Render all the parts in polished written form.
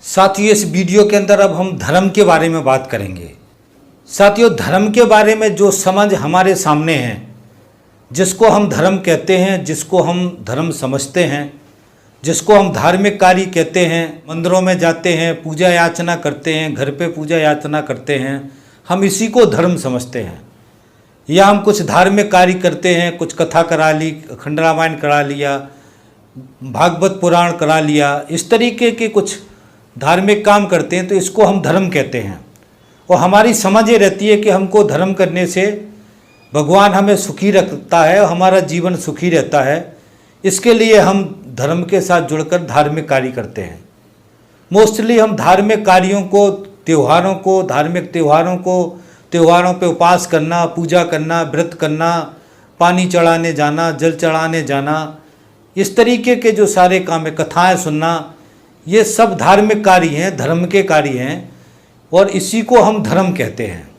साथियों, इस वीडियो के अंदर अब हम धर्म के बारे में बात करेंगे। साथियों, धर्म के बारे में जो समझ हमारे सामने है, जिसको हम धर्म कहते हैं, जिसको हम धर्म समझते हैं, जिसको हम धार्मिक कार्य कहते हैं, मंदिरों में जाते हैं, पूजा याचना करते हैं, घर पे पूजा याचना करते हैं, हम इसी को धर्म समझते हैं। या हम कुछ धार्मिक कार्य करते हैं, कुछ कथा करा ली, खंड रामायण करा लिया, भागवत पुराण करा लिया, इस तरीके के कुछ धार्मिक काम करते हैं, तो इसको हम धर्म कहते हैं। और हमारी समझ ये रहती है कि हमको धर्म करने से भगवान हमें सुखी रखता है और हमारा जीवन सुखी रहता है। इसके लिए हम धर्म के साथ जुड़कर धार्मिक कार्य करते हैं। मोस्टली हम धार्मिक कार्यों को, त्योहारों को, धार्मिक त्योहारों पे उपवास करना, पूजा करना, व्रत करना, पानी चढ़ाने जाना, जल चढ़ाने जाना, इस तरीके के जो सारे काम है, कथाएं सुनना, ये सब धार्मिक कार्य हैं, धर्म के कार्य हैं और इसी को हम धर्म कहते हैं।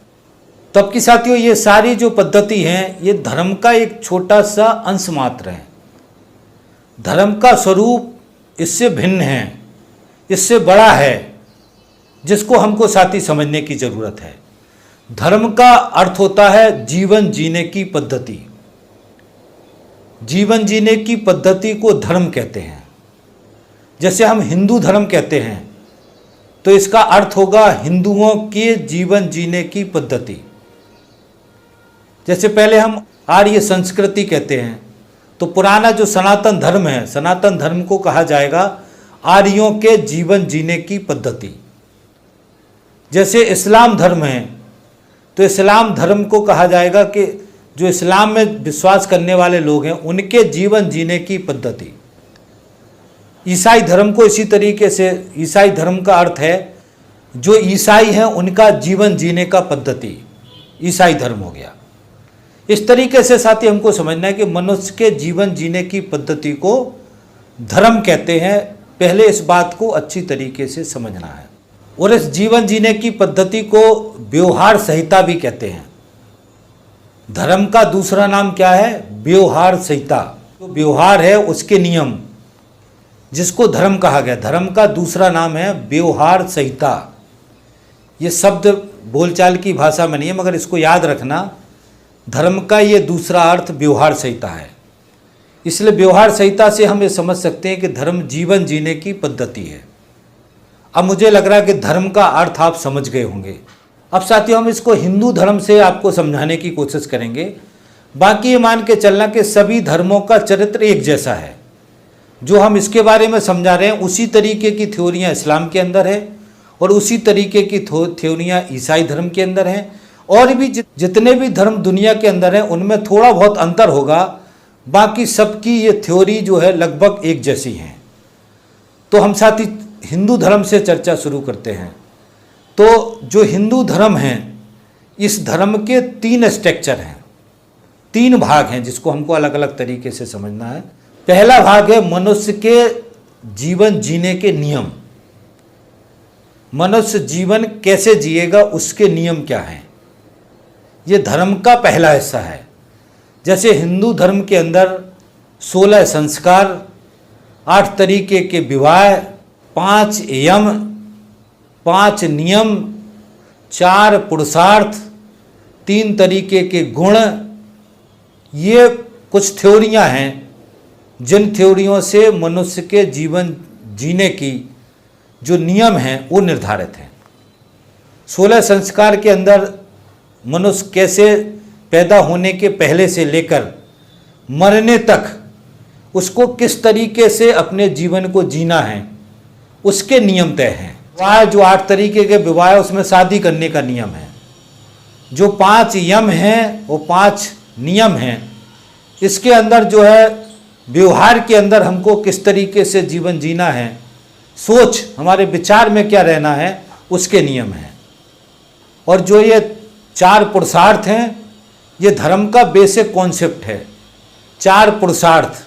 तब की साथियों, ये सारी जो पद्धति हैं, ये धर्म का एक छोटा सा अंश मात्र है। धर्म का स्वरूप इससे भिन्न है, इससे बड़ा है, जिसको हमको साथी समझने की ज़रूरत है। धर्म का अर्थ होता है जीवन जीने की पद्धति। जीवन जीने की पद्धति को धर्म कहते हैं। जैसे हम हिंदू धर्म कहते हैं, तो इसका अर्थ होगा हिंदुओं के जीवन जीने की पद्धति। जैसे पहले हम आर्य संस्कृति कहते हैं, तो पुराना जो सनातन धर्म है, सनातन धर्म को कहा जाएगा आर्यों के जीवन जीने की पद्धति। जैसे इस्लाम धर्म है, तो इस्लाम धर्म को कहा जाएगा कि जो इस्लाम में विश्वास करने वाले लोग हैं, उनके जीवन जीने की पद्धति। ईसाई धर्म को इसी तरीके से, ईसाई धर्म का अर्थ है जो ईसाई हैं उनका जीवन जीने का पद्धति ईसाई धर्म हो गया। इस तरीके से साथी हमको समझना है कि मनुष्य के जीवन जीने की पद्धति को धर्म कहते हैं। पहले इस बात को अच्छी तरीके से समझना है। और इस जीवन जीने की पद्धति को व्यवहार संहिता भी कहते हैं। धर्म का दूसरा नाम क्या है? व्यवहार संहिता। तो व्यवहार है उसके नियम, जिसको धर्म कहा गया। धर्म का दूसरा नाम है व्यवहार संहिता। ये शब्द बोलचाल की भाषा में नहीं है, मगर इसको याद रखना, धर्म का ये दूसरा अर्थ व्यवहार संहिता है। इसलिए व्यवहार संहिता से हम ये समझ सकते हैं कि धर्म जीवन जीने की पद्धति है। अब मुझे लग रहा है कि धर्म का अर्थ आप समझ गए होंगे। अब साथियों, हम इसको हिंदू धर्म से आपको समझाने की कोशिश करेंगे। बाकी ये मान के चलना कि सभी धर्मों का चरित्र एक जैसा है। जो हम इसके बारे में समझा रहे हैं, उसी तरीके की थ्योरियाँ इस्लाम के अंदर है और उसी तरीके की थ्योरियाँ ईसाई धर्म के अंदर हैं। और भी जितने भी धर्म दुनिया के अंदर हैं, उनमें थोड़ा बहुत अंतर होगा। बाकी सबकी ये थ्योरी जो है लगभग एक जैसी हैं। तो हम साथी हिंदू धर्म से चर्चा शुरू करते हैं। तो जो हिंदू धर्म है, इस धर्म के 3 स्ट्रक्चर हैं, 3 भाग हैं, जिसको हमको अलग अलग तरीके से समझना है। पहला भाग है मनुष्य के जीवन जीने के नियम। मनुष्य जीवन कैसे जिएगा, उसके नियम क्या हैं, ये धर्म का पहला हिस्सा है। जैसे हिंदू धर्म के अंदर 16 संस्कार, 8 तरीके के विवाह, 5 यम, 5 नियम, 4 पुरुषार्थ, 3 तरीके के गुण, ये कुछ थ्योरियां हैं जिन थ्योरियों से मनुष्य के जीवन जीने की जो नियम हैं वो निर्धारित हैं। 16 संस्कार के अंदर मनुष्य कैसे पैदा होने के पहले से लेकर मरने तक उसको किस तरीके से अपने जीवन को जीना है, उसके नियम तय हैं। विवाह, जो 8 तरीके के विवाह है, उसमें शादी करने का नियम है। जो 5 यम हैं वो 5 नियम हैं। इसके अंदर जो है व्यवहार के अंदर हमको किस तरीके से जीवन जीना है, सोच, हमारे विचार में क्या रहना है, उसके नियम हैं। और जो ये 4 पुरुषार्थ हैं, ये धर्म का बेसिक कॉन्सेप्ट है। 4 पुरुषार्थ,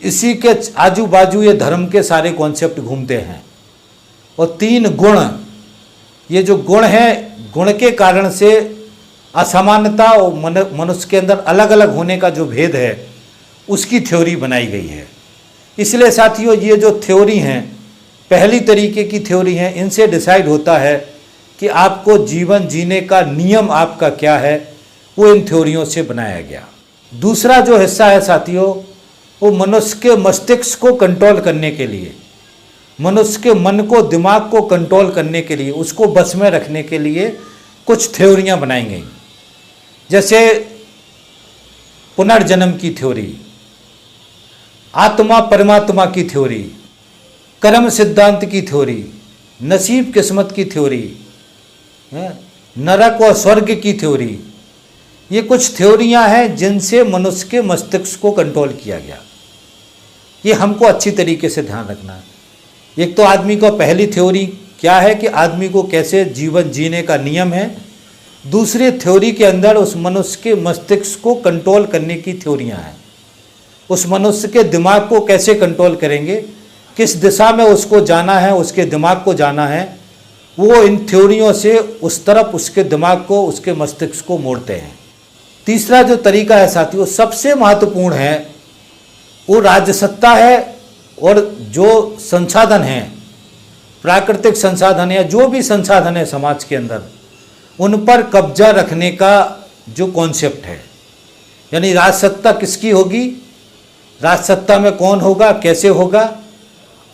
इसी के आजू बाजू ये धर्म के सारे कॉन्सेप्ट घूमते हैं। और 3 गुण, ये जो गुण हैं, गुण के कारण से असमानता और मनुष्य के अंदर अलग अलग होने का जो भेद है, उसकी थ्योरी बनाई गई है। इसलिए साथियों, ये जो थ्योरी हैं, पहली तरीके की थ्योरी हैं, इनसे डिसाइड होता है कि आपको जीवन जीने का नियम आपका क्या है, वो इन थ्योरियों से बनाया गया। दूसरा जो हिस्सा है साथियों, वो मनुष्य के मस्तिष्क को कंट्रोल करने के लिए, मनुष्य के मन को, दिमाग को कंट्रोल करने के लिए, उसको बस में रखने के लिए कुछ थ्योरियां बनाई गई। जैसे पुनर्जन्म की थ्योरी, आत्मा परमात्मा की थ्योरी, कर्म सिद्धांत की थ्योरी, नसीब किस्मत की थ्योरी, नरक और स्वर्ग की थ्योरी। ये कुछ थ्योरियां हैं जिनसे मनुष्य के मस्तिष्क को कंट्रोल किया गया। ये हमको अच्छी तरीके से ध्यान रखना है। एक तो आदमी को पहली थ्योरी क्या है कि आदमी को कैसे जीवन जीने का नियम है। दूसरी थ्योरी के अंदर उस मनुष्य के मस्तिष्क को कंट्रोल करने की थ्योरियां हैं। उस मनुष्य के दिमाग को कैसे कंट्रोल करेंगे, किस दिशा में उसको जाना है, उसके दिमाग को जाना है, वो इन थ्योरियों से उस तरफ उसके दिमाग को, उसके मस्तिष्क को मोड़ते हैं। तीसरा जो तरीका है साथियों, सबसे महत्वपूर्ण है, वो राजसत्ता है। और जो संसाधन हैं, प्राकृतिक संसाधन या जो भी संसाधन है समाज के अंदर, उन पर कब्जा रखने का जो कॉन्सेप्ट है, यानी राजसत्ता किसकी होगी, राजसत्ता में कौन होगा, कैसे होगा,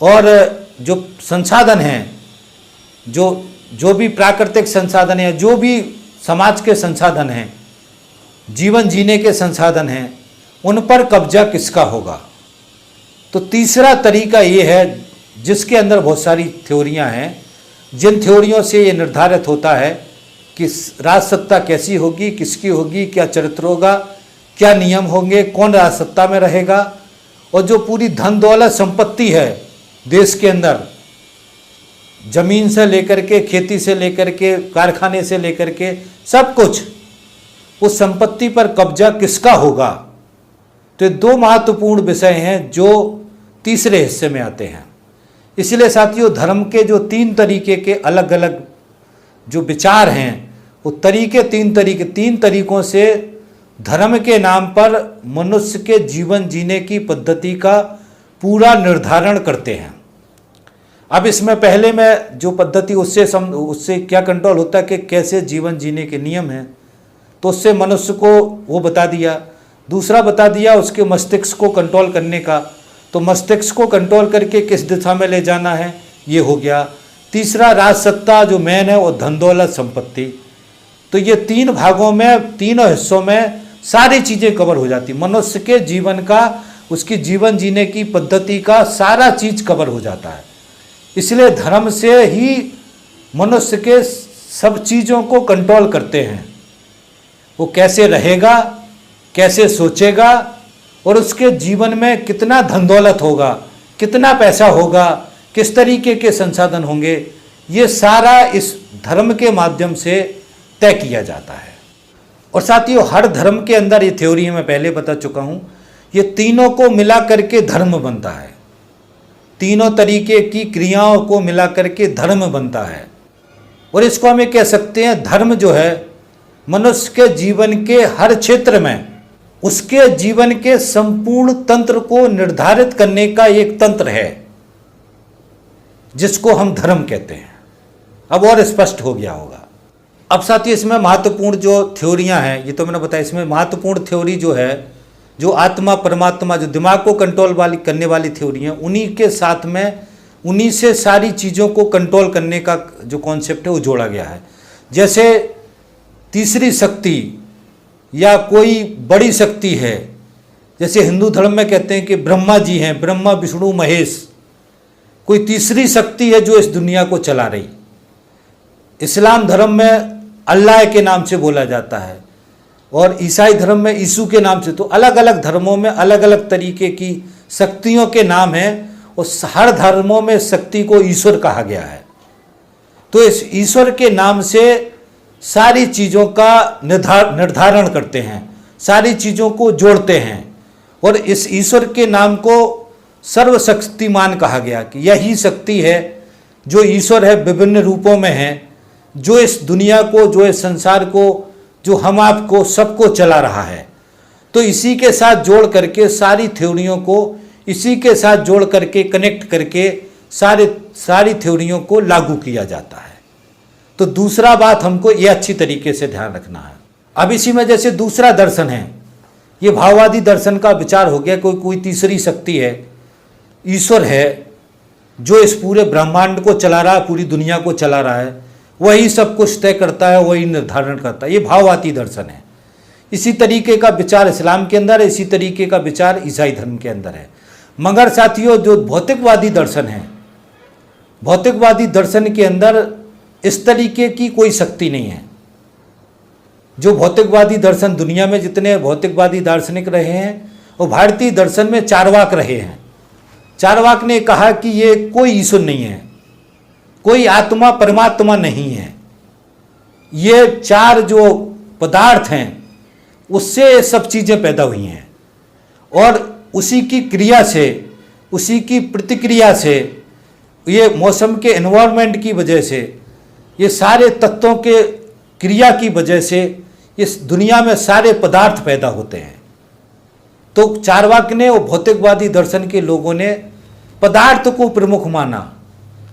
और जो संसाधन हैं, जो भी प्राकृतिक संसाधन है, जो भी समाज के संसाधन हैं, जीवन जीने के संसाधन हैं, उन पर कब्जा किसका होगा। तो तीसरा तरीका ये है, जिसके अंदर बहुत सारी थ्योरियां हैं, जिन थ्योरियों से ये निर्धारित होता है कि राजसत्ता कैसी होगी, किसकी होगी, क्या चरित्र होगा, क्या नियम होंगे, कौन राजसत्ता में रहेगा, और जो पूरी धन दौलत संपत्ति है देश के अंदर, जमीन से लेकर के, खेती से लेकर के, कारखाने से लेकर के, सब कुछ, उस संपत्ति पर कब्जा किसका होगा। तो ये दो महत्वपूर्ण विषय हैं जो तीसरे हिस्से में आते हैं। इसलिए साथियों, धर्म के जो तीन तरीके के अलग अलग जो विचार हैं, वो तीन तरीकों से धर्म के नाम पर मनुष्य के जीवन जीने की पद्धति का पूरा निर्धारण करते हैं। अब इसमें पहले में जो पद्धति, उससे क्या कंट्रोल होता है कि कैसे जीवन जीने के नियम हैं, तो उससे मनुष्य को वो बता दिया। दूसरा बता दिया उसके मस्तिष्क को कंट्रोल करने का, तो मस्तिष्क को कंट्रोल करके किस दिशा में ले जाना है, ये हो गया। तीसरा राजसत्ता जो मेन है, वो धन दौलत संपत्ति। तो ये तीन भागों में, तीनों हिस्सों में सारी चीज़ें कवर हो जाती, मनुष्य के जीवन का, उसकी जीवन जीने की पद्धति का सारा चीज़ कवर हो जाता है। इसलिए धर्म से ही मनुष्य के सब चीज़ों को कंट्रोल करते हैं। वो कैसे रहेगा, कैसे सोचेगा, और उसके जीवन में कितना धन दौलत होगा, कितना पैसा होगा, किस तरीके के संसाधन होंगे, ये सारा इस धर्म के माध्यम से तय किया जाता है। और साथियों, हर धर्म के अंदर, ये थ्योरी मैं पहले बता चुका हूँ, ये तीनों को मिला करके धर्म बनता है। तीनों तरीके की क्रियाओं को मिला करके धर्म बनता है। और इसको हम ये कह सकते हैं, धर्म जो है मनुष्य के जीवन के हर क्षेत्र में उसके जीवन के संपूर्ण तंत्र को निर्धारित करने का एक तंत्र है, जिसको हम धर्म कहते हैं। अब और स्पष्ट हो गया होगा। अब साथियों, इसमें महत्वपूर्ण जो थ्योरियां हैं, ये तो मैंने बताया, इसमें महत्वपूर्ण थ्योरी जो है, जो आत्मा परमात्मा, जो दिमाग को कंट्रोल करने वाली थ्योरी है, उन्हीं के साथ में, उन्हीं से सारी चीज़ों को कंट्रोल करने का जो कॉन्सेप्ट है वो जोड़ा गया है। जैसे तीसरी शक्ति या कोई बड़ी शक्ति है, जैसे हिंदू धर्म में कहते हैं कि ब्रह्मा जी हैं, ब्रह्मा विष्णु महेश, कोई तीसरी शक्ति है जो इस दुनिया को चला रही। इस्लाम धर्म में अल्लाह के नाम से बोला जाता है, और ईसाई धर्म में यीशु के नाम से। तो अलग अलग धर्मों में अलग अलग तरीके की शक्तियों के नाम हैं, और हर धर्मों में शक्ति को ईश्वर कहा गया है। तो इस ईश्वर के नाम से सारी चीज़ों का निर्धारण करते हैं, सारी चीज़ों को जोड़ते हैं, और इस ईश्वर के नाम को सर्वशक्तिमान कहा गया कि यही शक्ति है जो ईश्वर है, विभिन्न रूपों में है, जो इस दुनिया को, जो इस संसार को, जो हम आपको सबको चला रहा है। तो इसी के साथ जोड़ करके सारी थ्योरियों को, इसी के साथ जोड़ करके, कनेक्ट करके सारी थ्योरियों को लागू किया जाता है। तो दूसरा बात हमको ये अच्छी तरीके से ध्यान रखना है। अब इसी में जैसे दूसरा दर्शन है, ये भाववादी दर्शन का विचार हो गया, कोई तीसरी शक्ति है, ईश्वर है जो इस पूरे ब्रह्मांड को चला रहा है, पूरी दुनिया को चला रहा है, वही सब कुछ तय करता है, वही निर्धारण करता है। ये भाववादी दर्शन है। इसी तरीके का विचार इस्लाम के अंदर है, इसी तरीके का विचार ईसाई धर्म के अंदर है। मगर साथियों, जो भौतिकवादी दर्शन है, भौतिकवादी दर्शन के अंदर इस तरीके की कोई शक्ति नहीं है। जो भौतिकवादी दर्शन, दुनिया में जितने भौतिकवादी दार्शनिक रहे हैं, वो भारतीय दर्शन में चारवाक रहे हैं। चारवाक ने कहा कि ये कोई ईश्वर नहीं है, कोई आत्मा परमात्मा नहीं है, ये चार जो पदार्थ हैं उससे ये सब चीज़ें पैदा हुई हैं और उसी की क्रिया से, उसी की प्रतिक्रिया से, ये मौसम के एनवायरनमेंट की वजह से, ये सारे तत्वों के क्रिया की वजह से इस दुनिया में सारे पदार्थ पैदा होते हैं। तो चारवाक ने और भौतिकवादी दर्शन के लोगों ने पदार्थ को प्रमुख माना।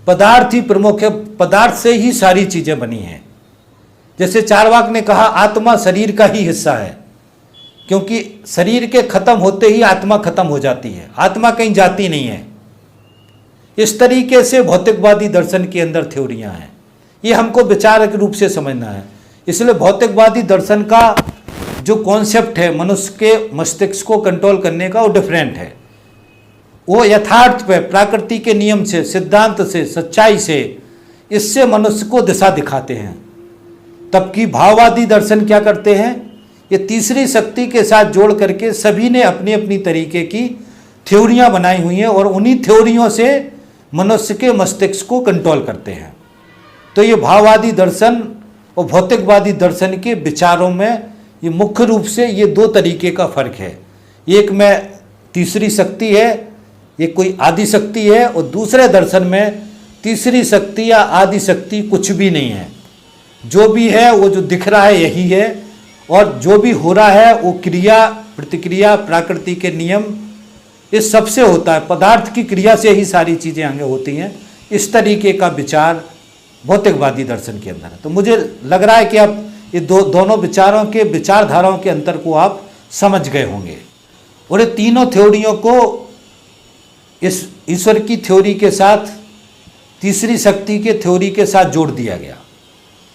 पदार्थ ही प्रमुख है, पदार्थ से ही सारी चीज़ें बनी हैं। जैसे चारवाक ने कहा आत्मा शरीर का ही हिस्सा है, क्योंकि शरीर के खत्म होते ही आत्मा खत्म हो जाती है, आत्मा कहीं जाती नहीं है। इस तरीके से भौतिकवादी दर्शन के अंदर थ्योरियां हैं। ये हमको विचारक रूप से समझना है। इसलिए भौतिकवादी दर्शन का जो कॉन्सेप्ट है मनुष्य के मस्तिष्क को कंट्रोल करने का, वो डिफरेंट है। वो यथार्थ पे, प्रकृति के नियम से, सिद्धांत से, सच्चाई से, इससे मनुष्य को दिशा दिखाते हैं। तबकि भाववादी दर्शन क्या करते हैं, ये तीसरी शक्ति के साथ जोड़ करके सभी ने अपनी अपनी तरीके की थ्योरियां बनाई हुई हैं और उन्हीं थ्योरियों से मनुष्य के मस्तिष्क को कंट्रोल करते हैं। तो ये भाववादी दर्शन और भौतिकवादी दर्शन के विचारों में ये मुख्य रूप से ये दो तरीके का फर्क है। एक में तीसरी शक्ति है, ये कोई आदि शक्ति है, और दूसरे दर्शन में तीसरी शक्ति या आदि शक्ति कुछ भी नहीं है। जो भी है वो जो दिख रहा है यही है, और जो भी हो रहा है वो क्रिया प्रतिक्रिया प्रकृति के नियम इस सब से होता है। पदार्थ की क्रिया से ही सारी चीज़ें आगे होती हैं। इस तरीके का विचार भौतिकवादी दर्शन के अंदर है। तो मुझे लग रहा है कि आप ये दोनों विचारों के विचारधाराओं के अंतर को आप समझ गए होंगे। और ये तीनों थ्योरियों को इस ईश्वर की थ्योरी के साथ, तीसरी शक्ति के थ्योरी के साथ जोड़ दिया गया।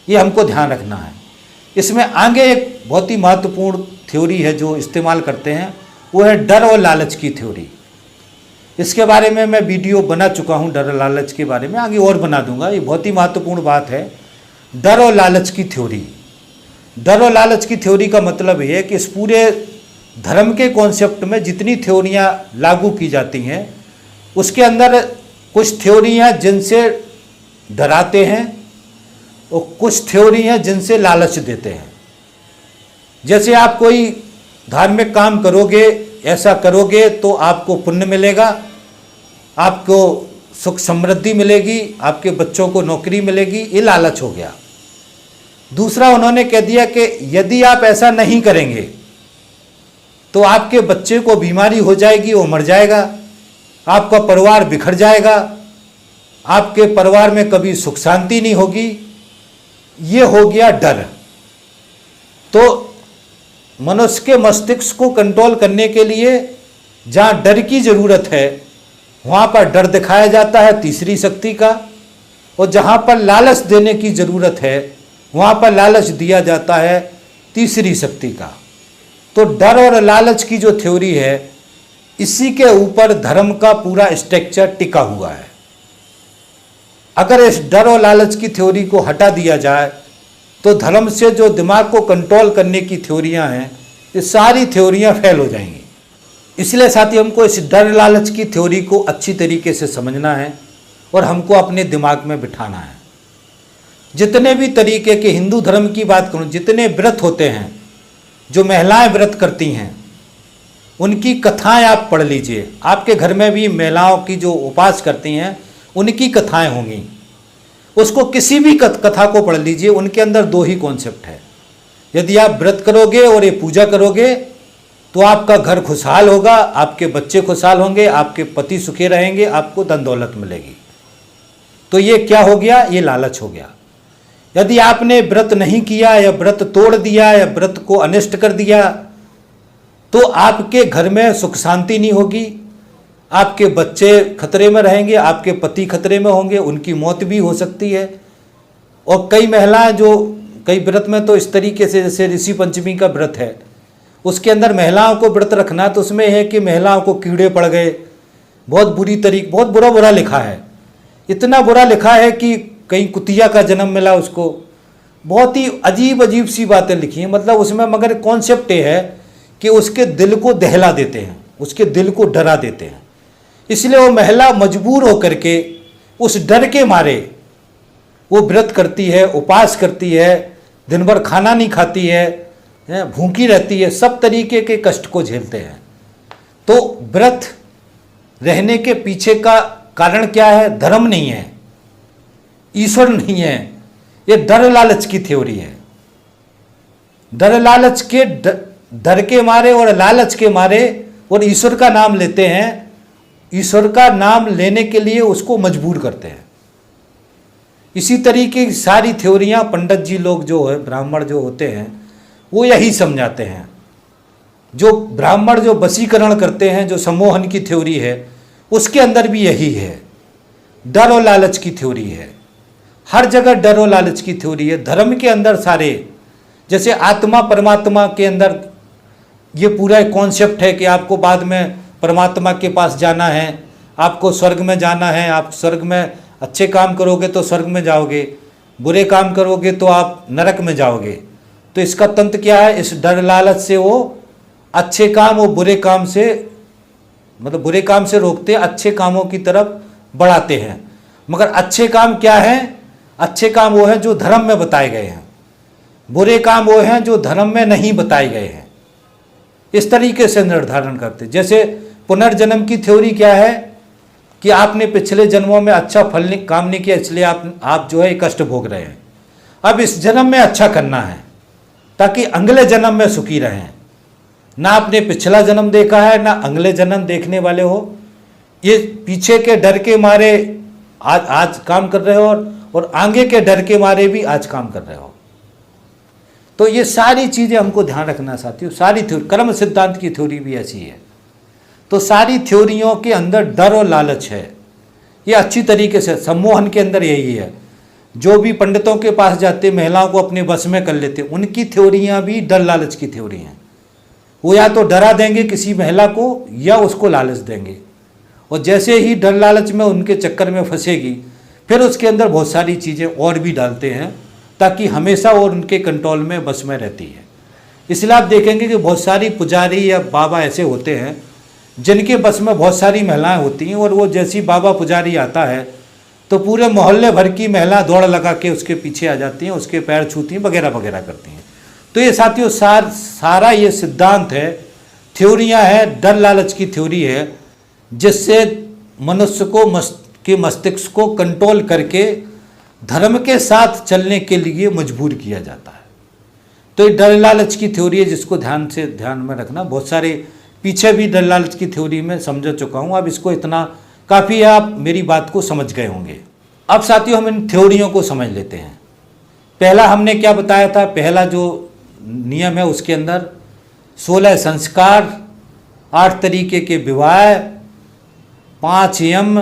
ये हमको ध्यान रखना है। इसमें आगे एक बहुत ही महत्वपूर्ण थ्योरी है जो इस्तेमाल करते हैं, वो है डर और लालच की थ्योरी। इसके बारे में मैं वीडियो बना चुका हूँ, डर और लालच के बारे में, आगे और बना दूंगा। ये बहुत ही महत्वपूर्ण बात है, डर और लालच की थ्योरी। डर और लालच की थ्योरी का मतलब ये है कि इस पूरे धर्म के कॉन्सेप्ट में जितनी थ्योरियाँ लागू की जाती हैं, उसके अंदर कुछ थ्योरियाँ जिनसे डराते हैं और कुछ थ्योरी हैं जिनसे लालच देते हैं। जैसे आप कोई धार्मिक काम करोगे, ऐसा करोगे तो आपको पुण्य मिलेगा, आपको सुख समृद्धि मिलेगी, आपके बच्चों को नौकरी मिलेगी, ये लालच हो गया। दूसरा उन्होंने कह दिया कि यदि आप ऐसा नहीं करेंगे तो आपके बच्चे को बीमारी हो जाएगी, वो मर जाएगा, आपका परिवार बिखर जाएगा, आपके परिवार में कभी सुख शांति नहीं होगी। ये हो गया डर। तो मनुष्य के मस्तिष्क को कंट्रोल करने के लिए जहाँ डर की ज़रूरत है वहाँ पर डर दिखाया जाता है तीसरी शक्ति का, और जहाँ पर लालच देने की ज़रूरत है वहाँ पर लालच दिया जाता है तीसरी शक्ति का। तो डर और लालच की जो थ्योरी है, इसी के ऊपर धर्म का पूरा स्ट्रक्चर टिका हुआ है। अगर इस डर और लालच की थ्योरी को हटा दिया जाए तो धर्म से जो दिमाग को कंट्रोल करने की थ्योरियां हैं, ये सारी थ्योरियां फेल हो जाएंगी। इसलिए साथी हमको इस डर लालच की थ्योरी को अच्छी तरीके से समझना है और हमको अपने दिमाग में बिठाना है। जितने भी तरीके के हिंदू धर्म की बात करूं, जितने व्रत होते हैं, जो महिलाएं व्रत करती हैं, उनकी कथाएं आप पढ़ लीजिए। आपके घर में भी महिलाओं की जो उपास करती हैं उनकी कथाएं होंगी, उसको किसी भी कथा को पढ़ लीजिए। उनके अंदर दो ही कॉन्सेप्ट है। यदि आप व्रत करोगे और ये पूजा करोगे तो आपका घर खुशहाल होगा, आपके बच्चे खुशहाल होंगे, आपके पति सुखी रहेंगे, आपको धन दौलत मिलेगी। तो ये क्या हो गया, ये लालच हो गया। यदि आपने व्रत नहीं किया या व्रत तोड़ दिया या व्रत को अनिष्ट कर दिया तो आपके घर में सुख शांति नहीं होगी, आपके बच्चे खतरे में रहेंगे, आपके पति खतरे में होंगे, उनकी मौत भी हो सकती है। और कई महिलाएं जो कई व्रत में तो इस तरीके से, जैसे ऋषि पंचमी का व्रत है, उसके अंदर महिलाओं को व्रत रखना, तो उसमें है कि महिलाओं को कीड़े पड़ गए, बहुत बहुत बुरा लिखा है। इतना बुरा लिखा है कि कहीं कुतिया का जन्म मिला उसको, बहुत ही अजीब सी बातें लिखी हैं। मतलब उसमें मगर कॉन्सेप्ट ये है कि उसके दिल को दहला देते हैं, उसके दिल को डरा देते हैं। इसलिए वो महिला मजबूर होकर के उस डर के मारे वो व्रत करती है, उपवास करती है, दिन भर खाना नहीं खाती है, भूखी रहती है, सब तरीके के कष्ट को झेलते हैं। तो व्रत रहने के पीछे का कारण क्या है? धर्म नहीं है, ईश्वर नहीं है, ये डर लालच की थ्योरी है। डर लालच के डर के मारे और लालच के मारे और ईश्वर का नाम लेते हैं, ईश्वर का नाम लेने के लिए उसको मजबूर करते हैं। इसी तरीके की सारी थ्योरियां पंडित जी लोग जो है, ब्राह्मण जो होते हैं, वो यही समझाते हैं। जो ब्राह्मण जो वशीकरण करते हैं, जो सम्मोहन की थ्योरी है, उसके अंदर भी यही है, डर और लालच की थ्योरी है। हर जगह डर और लालच की थ्योरी है। धर्म के अंदर सारे, जैसे आत्मा परमात्मा के अंदर ये पूरा एक कॉन्सेप्ट है कि आपको बाद में परमात्मा के पास जाना है, आपको स्वर्ग में जाना है, आप स्वर्ग में अच्छे काम करोगे तो स्वर्ग में जाओगे, बुरे काम करोगे तो आप नरक में जाओगे। तो इसका तंत्र क्या है? इस डर लालच से वो अच्छे काम और बुरे काम से, मतलब बुरे काम से रोकते, अच्छे कामों की तरफ बढ़ाते हैं। मगर अच्छे काम क्या हैं? अच्छे काम वो हैं जो धर्म में बताए गए हैं, बुरे काम वो हैं जो धर्म में नहीं बताए गए हैं। इस तरीके से निर्धारण करते। जैसे पुनर्जन्म की थ्योरी क्या है कि आपने पिछले जन्मों में अच्छा फल काम नहीं किया, इसलिए आप जो है कष्ट भोग रहे हैं। अब इस जन्म में अच्छा करना है ताकि अगले जन्म में सुखी रहें। ना आपने पिछला जन्म देखा है, ना अगले जन्म देखने वाले हो। ये पीछे के डर के मारे आज काम कर रहे हो और आगे के डर के मारे भी आज काम कर रहे हो। तो ये सारी चीज़ें हमको ध्यान रखना साथियों। सारी थ्योरी, कर्म सिद्धांत की थ्योरी भी ऐसी है। तो सारी थ्योरियों के अंदर डर और लालच है। ये अच्छी तरीके से सम्मोहन के अंदर यही है। जो भी पंडितों के पास जाते, महिलाओं को अपने बस में कर लेते, उनकी थ्योरियाँ भी डर लालच की थ्योरी हैं। वो या तो डरा देंगे किसी महिला को या उसको लालच देंगे, और जैसे ही डर लालच में उनके चक्कर में फंसेगी, फिर उसके अंदर बहुत सारी चीज़ें और भी डालते हैं ताकि हमेशा और उनके कंट्रोल में, बस में रहती है। इसलिए आप देखेंगे कि बहुत सारी पुजारी या बाबा ऐसे होते हैं जिनके बस में बहुत सारी महिलाएं होती हैं, और वो जैसी बाबा पुजारी आता है तो पूरे मोहल्ले भर की महिलाएं दौड़ लगा के उसके पीछे आ जाती हैं, उसके पैर छूती हैं, वगैरह वगैरह करती हैं। तो ये साथियों सारा ये सिद्धांत है, थ्योरियाँ हैं, डर लालच की थ्योरी है, जिससे मनुष्य को के मस्तिष्क को कंट्रोल करके धर्म के साथ चलने के लिए मजबूर किया जाता है। तो ये डर लालच की थ्योरी है, जिसको ध्यान में रखना। बहुत सारे पीछे भी डर लालच की थ्योरी में समझ चुका हूँ। अब इसको इतना काफ़ी है, आप मेरी बात को समझ गए होंगे। अब साथियों हम इन थ्योरियों को समझ लेते हैं। पहला हमने क्या बताया था? पहला जो नियम है उसके अंदर 16 संस्कार, 8 तरीके के विवाह, 5 यम,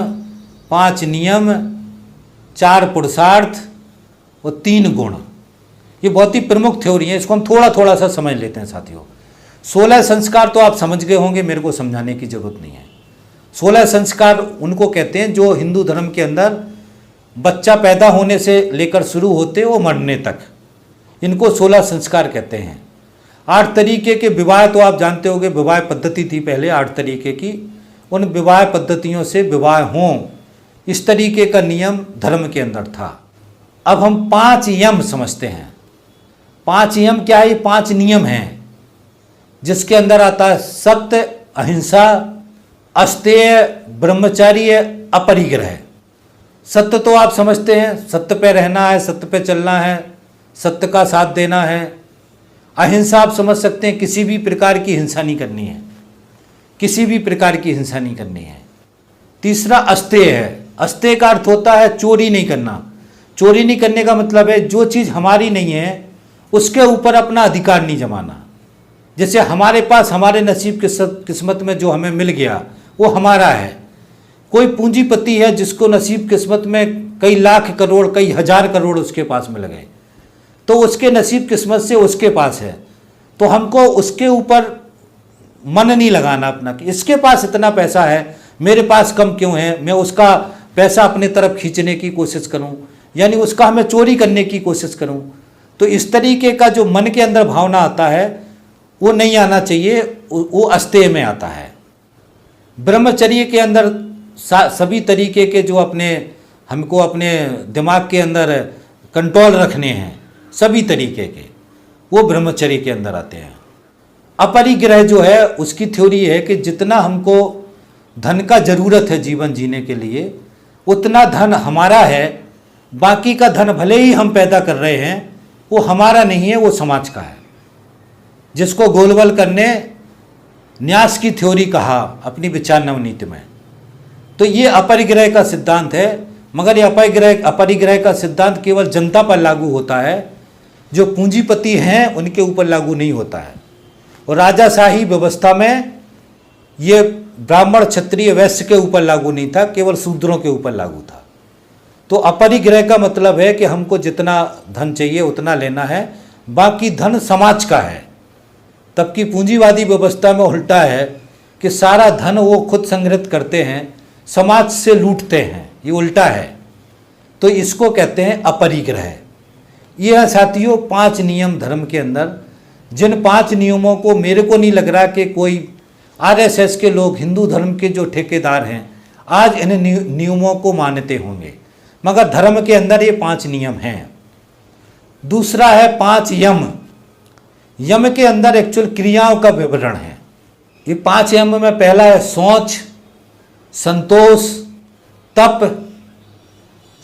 5 नियम, 4 पुरुषार्थ और 3 गुण। ये बहुत ही प्रमुख थ्योरी है। इसको हम थोड़ा सा समझ लेते हैं साथियों। 16 संस्कार तो आप समझ गए होंगे, मेरे को समझाने की जरूरत नहीं है। 16 संस्कार उनको कहते हैं जो हिंदू धर्म के अंदर बच्चा पैदा होने से लेकर शुरू होते वो मरने तक, इनको 16 संस्कार कहते हैं। 8 तरीके के विवाह तो आप जानते होंगे, विवाह पद्धति थी पहले 8 तरीके की। उन विवाह पद्धतियों से विवाह हों, इस तरीके का नियम धर्म के अंदर था। अब हम 5 यम समझते हैं। 5 यम क्या है? 5 नियम हैं जिसके अंदर आता है सत्य, अहिंसा, अस्तेय, ब्रह्मचर्य, अपरिग्रह। सत्य तो आप समझते हैं, सत्य पे रहना है, सत्य पे चलना है, सत्य का साथ देना है। अहिंसा आप समझ सकते हैं, किसी भी प्रकार की हिंसा नहीं करनी है, किसी भी प्रकार की हिंसा नहीं करनी है। तीसरा अस्तेय है। अस्तेय का अर्थ होता है चोरी नहीं करना। चोरी नहीं करने का मतलब है जो चीज़ हमारी नहीं है उसके ऊपर अपना अधिकार नहीं जमाना। जैसे हमारे पास हमारे नसीब किस्मत में जो हमें मिल गया वो हमारा है। कोई पूंजीपति है जिसको नसीब किस्मत में कई लाख करोड़ कई हजार करोड़ उसके पास मिल गए, तो उसके नसीब किस्मत से उसके पास है, तो हमको उसके ऊपर मन नहीं लगाना अपना कि इसके पास इतना पैसा है मेरे पास कम क्यों है, मैं उसका पैसा अपनी तरफ खींचने की कोशिश करूं, यानी उसका हमें चोरी करने की कोशिश करूं। तो इस तरीके का जो मन के अंदर भावना आता है वो नहीं आना चाहिए, वो अस्तेय में आता है। ब्रह्मचर्य के अंदर सभी तरीके के जो हमको अपने दिमाग के अंदर कंट्रोल रखने हैं सभी तरीके के, वो ब्रह्मचर्य के अंदर आते हैं। अपरिग्रह जो है उसकी थ्योरी है कि जितना हमको धन का ज़रूरत है जीवन जीने के लिए उतना धन हमारा है, बाकी का धन भले ही हम पैदा कर रहे हैं वो हमारा नहीं है, वो समाज का है। जिसको गोलवलकर ने न्यास की थ्योरी कहा अपनी विचार नवनीति में। तो ये अपरिग्रह का सिद्धांत है, मगर ये अपरिग्रह का सिद्धांत केवल जनता पर लागू होता है, जो पूंजीपति हैं उनके ऊपर लागू नहीं होता है। और राजाशाही व्यवस्था में ये ब्राह्मण क्षत्रिय वैश्य के ऊपर लागू नहीं था, केवल शूद्रों के ऊपर लागू था। तो अपरिग्रह का मतलब है कि हमको जितना धन चाहिए उतना लेना है, बाकी धन समाज का है। तब की पूंजीवादी व्यवस्था में उल्टा है कि सारा धन वो खुद संग्रहित करते हैं, समाज से लूटते हैं, ये उल्टा है। तो इसको कहते हैं अपरिग्रह। ये है साथियों 5 नियम धर्म के अंदर, जिन 5 नियमों को मेरे को नहीं लग रहा कि कोई आरएसएस के लोग, हिंदू धर्म के जो ठेकेदार हैं, आज इन नियमों को मानते होंगे, मगर धर्म के अंदर ये 5 नियम हैं। दूसरा है 5 यम। यम के अंदर एक्चुअल क्रियाओं का विवरण है। ये 5 यम में पहला है शौच, संतोष, तप,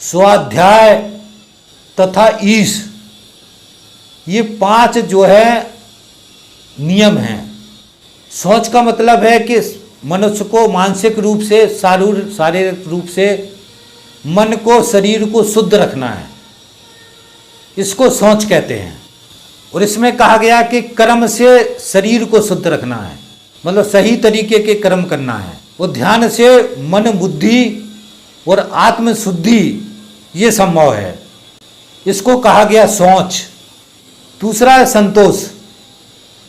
स्वाध्याय तथा ईश। ये 5 जो है नियम हैं। शौच का मतलब है कि मनुष्य को मानसिक रूप से शारीरिक रूप से मन को शरीर को शुद्ध रखना है, इसको शौच कहते हैं। और इसमें कहा गया कि कर्म से शरीर को शुद्ध रखना है, मतलब सही तरीके के कर्म करना है। वो ध्यान से मन बुद्धि और आत्म शुद्धि ये संभव है, इसको कहा गया शौच। दूसरा है संतोष।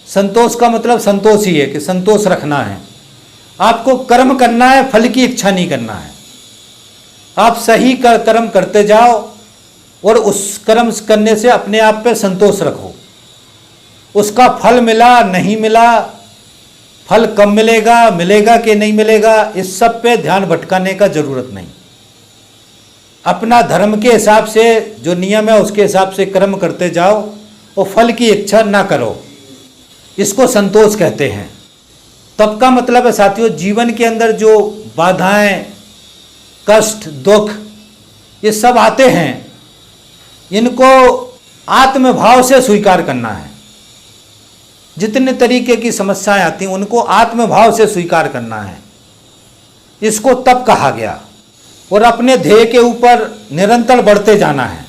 संतोष का मतलब संतोष ही है कि संतोष रखना है। आपको कर्म करना है, फल की इच्छा नहीं करना है। आप सही कर्म करते जाओ और उस कर्म करने से अपने आप पे संतोष रखो। उसका फल मिला नहीं मिला, फल कब मिलेगा, मिलेगा कि नहीं मिलेगा, इस सब पे ध्यान भटकाने का जरूरत नहीं। अपना धर्म के हिसाब से जो नियम है उसके हिसाब से कर्म करते जाओ और फल की इच्छा ना करो, इसको संतोष कहते हैं। तब का मतलब है साथियों जीवन के अंदर जो बाधाएं, कष्ट, दुख ये सब आते हैं, इनको आत्मभाव से स्वीकार करना है। जितने तरीके की समस्याएं आती हैं उनको आत्मभाव से स्वीकार करना है, इसको तप कहा गया। और अपने ध्येय के ऊपर निरंतर बढ़ते जाना है।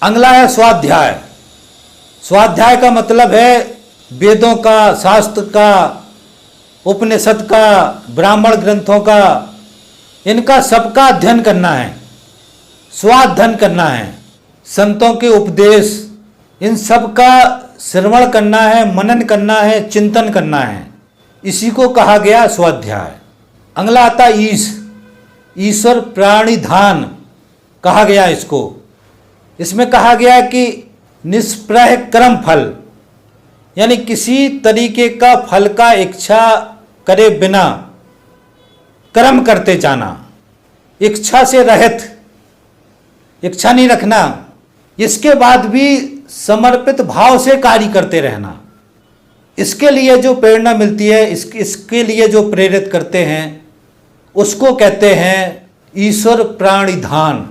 अगला है स्वाध्याय। स्वाध्याय का मतलब है वेदों का, शास्त्र का, उपनिषद का, ब्राह्मण ग्रंथों का, इनका सबका अध्ययन करना है, स्वाध्ययन करना है। संतों के उपदेश इन सब का श्रवण करना है, मनन करना है, चिंतन करना है, इसी को कहा गया स्वाध्याय। अगला आता ईश। ईश्वर प्राणिधान कहा गया इसको। इसमें कहा गया कि निष्प्रह कर्म फल, यानी किसी तरीके का फल का इच्छा करे बिना कर्म करते जाना, इच्छा से रहित, इच्छा नहीं रखना, इसके बाद भी समर्पित भाव से कार्य करते रहना। इसके लिए जो प्रेरणा मिलती है, इसके लिए जो प्रेरित करते हैं, उसको कहते हैं ईश्वर प्राणिधान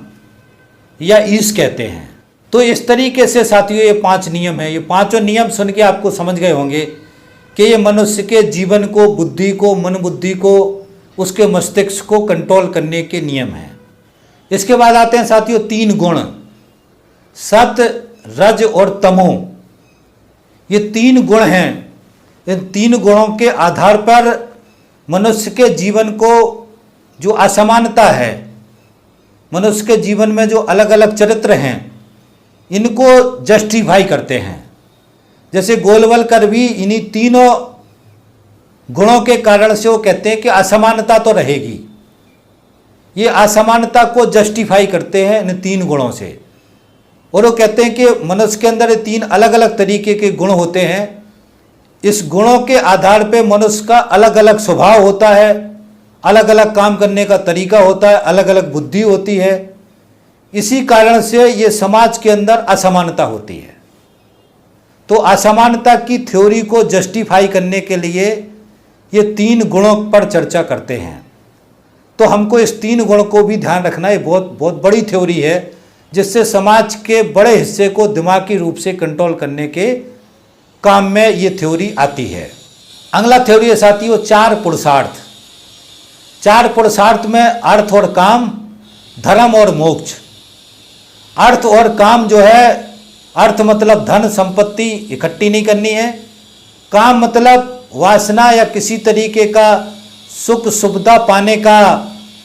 या ईश कहते हैं। तो इस तरीके से साथियों ये 5 नियम हैं। ये 5 नियम सुन के आपको समझ गए होंगे कि ये मनुष्य के जीवन को, बुद्धि को, मन बुद्धि को, उसके मस्तिष्क को कंट्रोल करने के नियम हैं। इसके बाद आते हैं साथियों 3 गुण, सत, रज और तमो। ये 3 गुण हैं। इन 3 गुणों के आधार पर मनुष्य के जीवन को जो असमानता है, मनुष्य के जीवन में जो अलग अलग चरित्र हैं, इनको जस्टिफाई करते हैं। जैसे गोलवलकर भी इन्हीं तीनों गुणों के कारण से वो कहते हैं कि असमानता तो रहेगी। ये असमानता को जस्टिफाई करते हैं इन 3 गुणों से। और वो कहते हैं कि मनुष्य के अंदर 3 अलग अलग तरीके के गुण होते हैं। इस गुणों के आधार पे मनुष्य का अलग अलग स्वभाव होता है, अलग अलग काम करने का तरीका होता है, अलग अलग बुद्धि होती है। इसी कारण से ये समाज के अंदर असमानता होती है। तो असमानता की थ्योरी को जस्टिफाई करने के लिए ये 3 गुणों पर चर्चा करते हैं। तो हमको इस 3 गुण को भी ध्यान रखना, ये बहुत बहुत बड़ी थ्योरी है, जिससे समाज के बड़े हिस्से को दिमागी रूप से कंट्रोल करने के काम में ये थ्योरी आती है। अगला थ्योरी है साथियों 4 पुरुषार्थ। 4 पुरुषार्थ में अर्थ और काम, धर्म और मोक्ष। अर्थ और काम जो है, अर्थ मतलब धन संपत्ति इकट्ठी नहीं करनी है, काम मतलब वासना या किसी तरीके का सुख सुविधा पाने का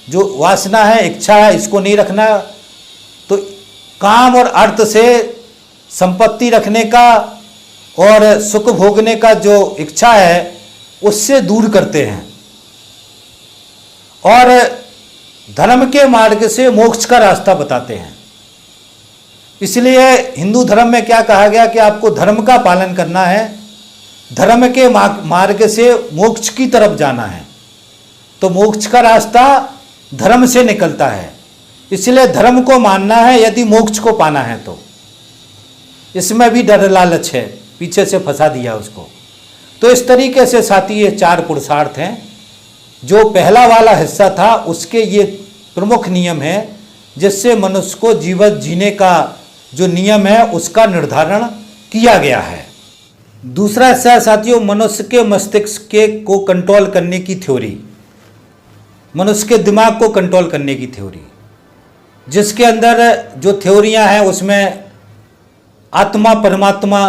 जो वासना है, इच्छा है, इसको नहीं रखना। तो काम और अर्थ से संपत्ति रखने का और सुख भोगने का जो इच्छा है उससे दूर करते हैं। और धर्म के मार्ग से मोक्ष का रास्ता बताते हैं। इसलिए हिंदू धर्म में क्या कहा गया कि आपको धर्म का पालन करना है, धर्म के मार्ग से मोक्ष की तरफ जाना है। तो मोक्ष का रास्ता धर्म से निकलता है, इसलिए धर्म को मानना है यदि मोक्ष को पाना है। तो इसमें भी डर लालच है, पीछे से फंसा दिया उसको। तो इस तरीके से साथी ये 4 पुरुषार्थ हैं। जो पहला वाला हिस्सा था उसके ये प्रमुख नियम है, जिससे मनुष्य को जीवन जीने का जो नियम है उसका निर्धारण किया गया है। दूसरा हिस्सा है साथियों मनुष्य के मस्तिष्क के को कंट्रोल करने की थ्योरी, मनुष्य के दिमाग को कंट्रोल करने की थ्योरी, जिसके अंदर जो थ्योरियां हैं उसमें आत्मा परमात्मा,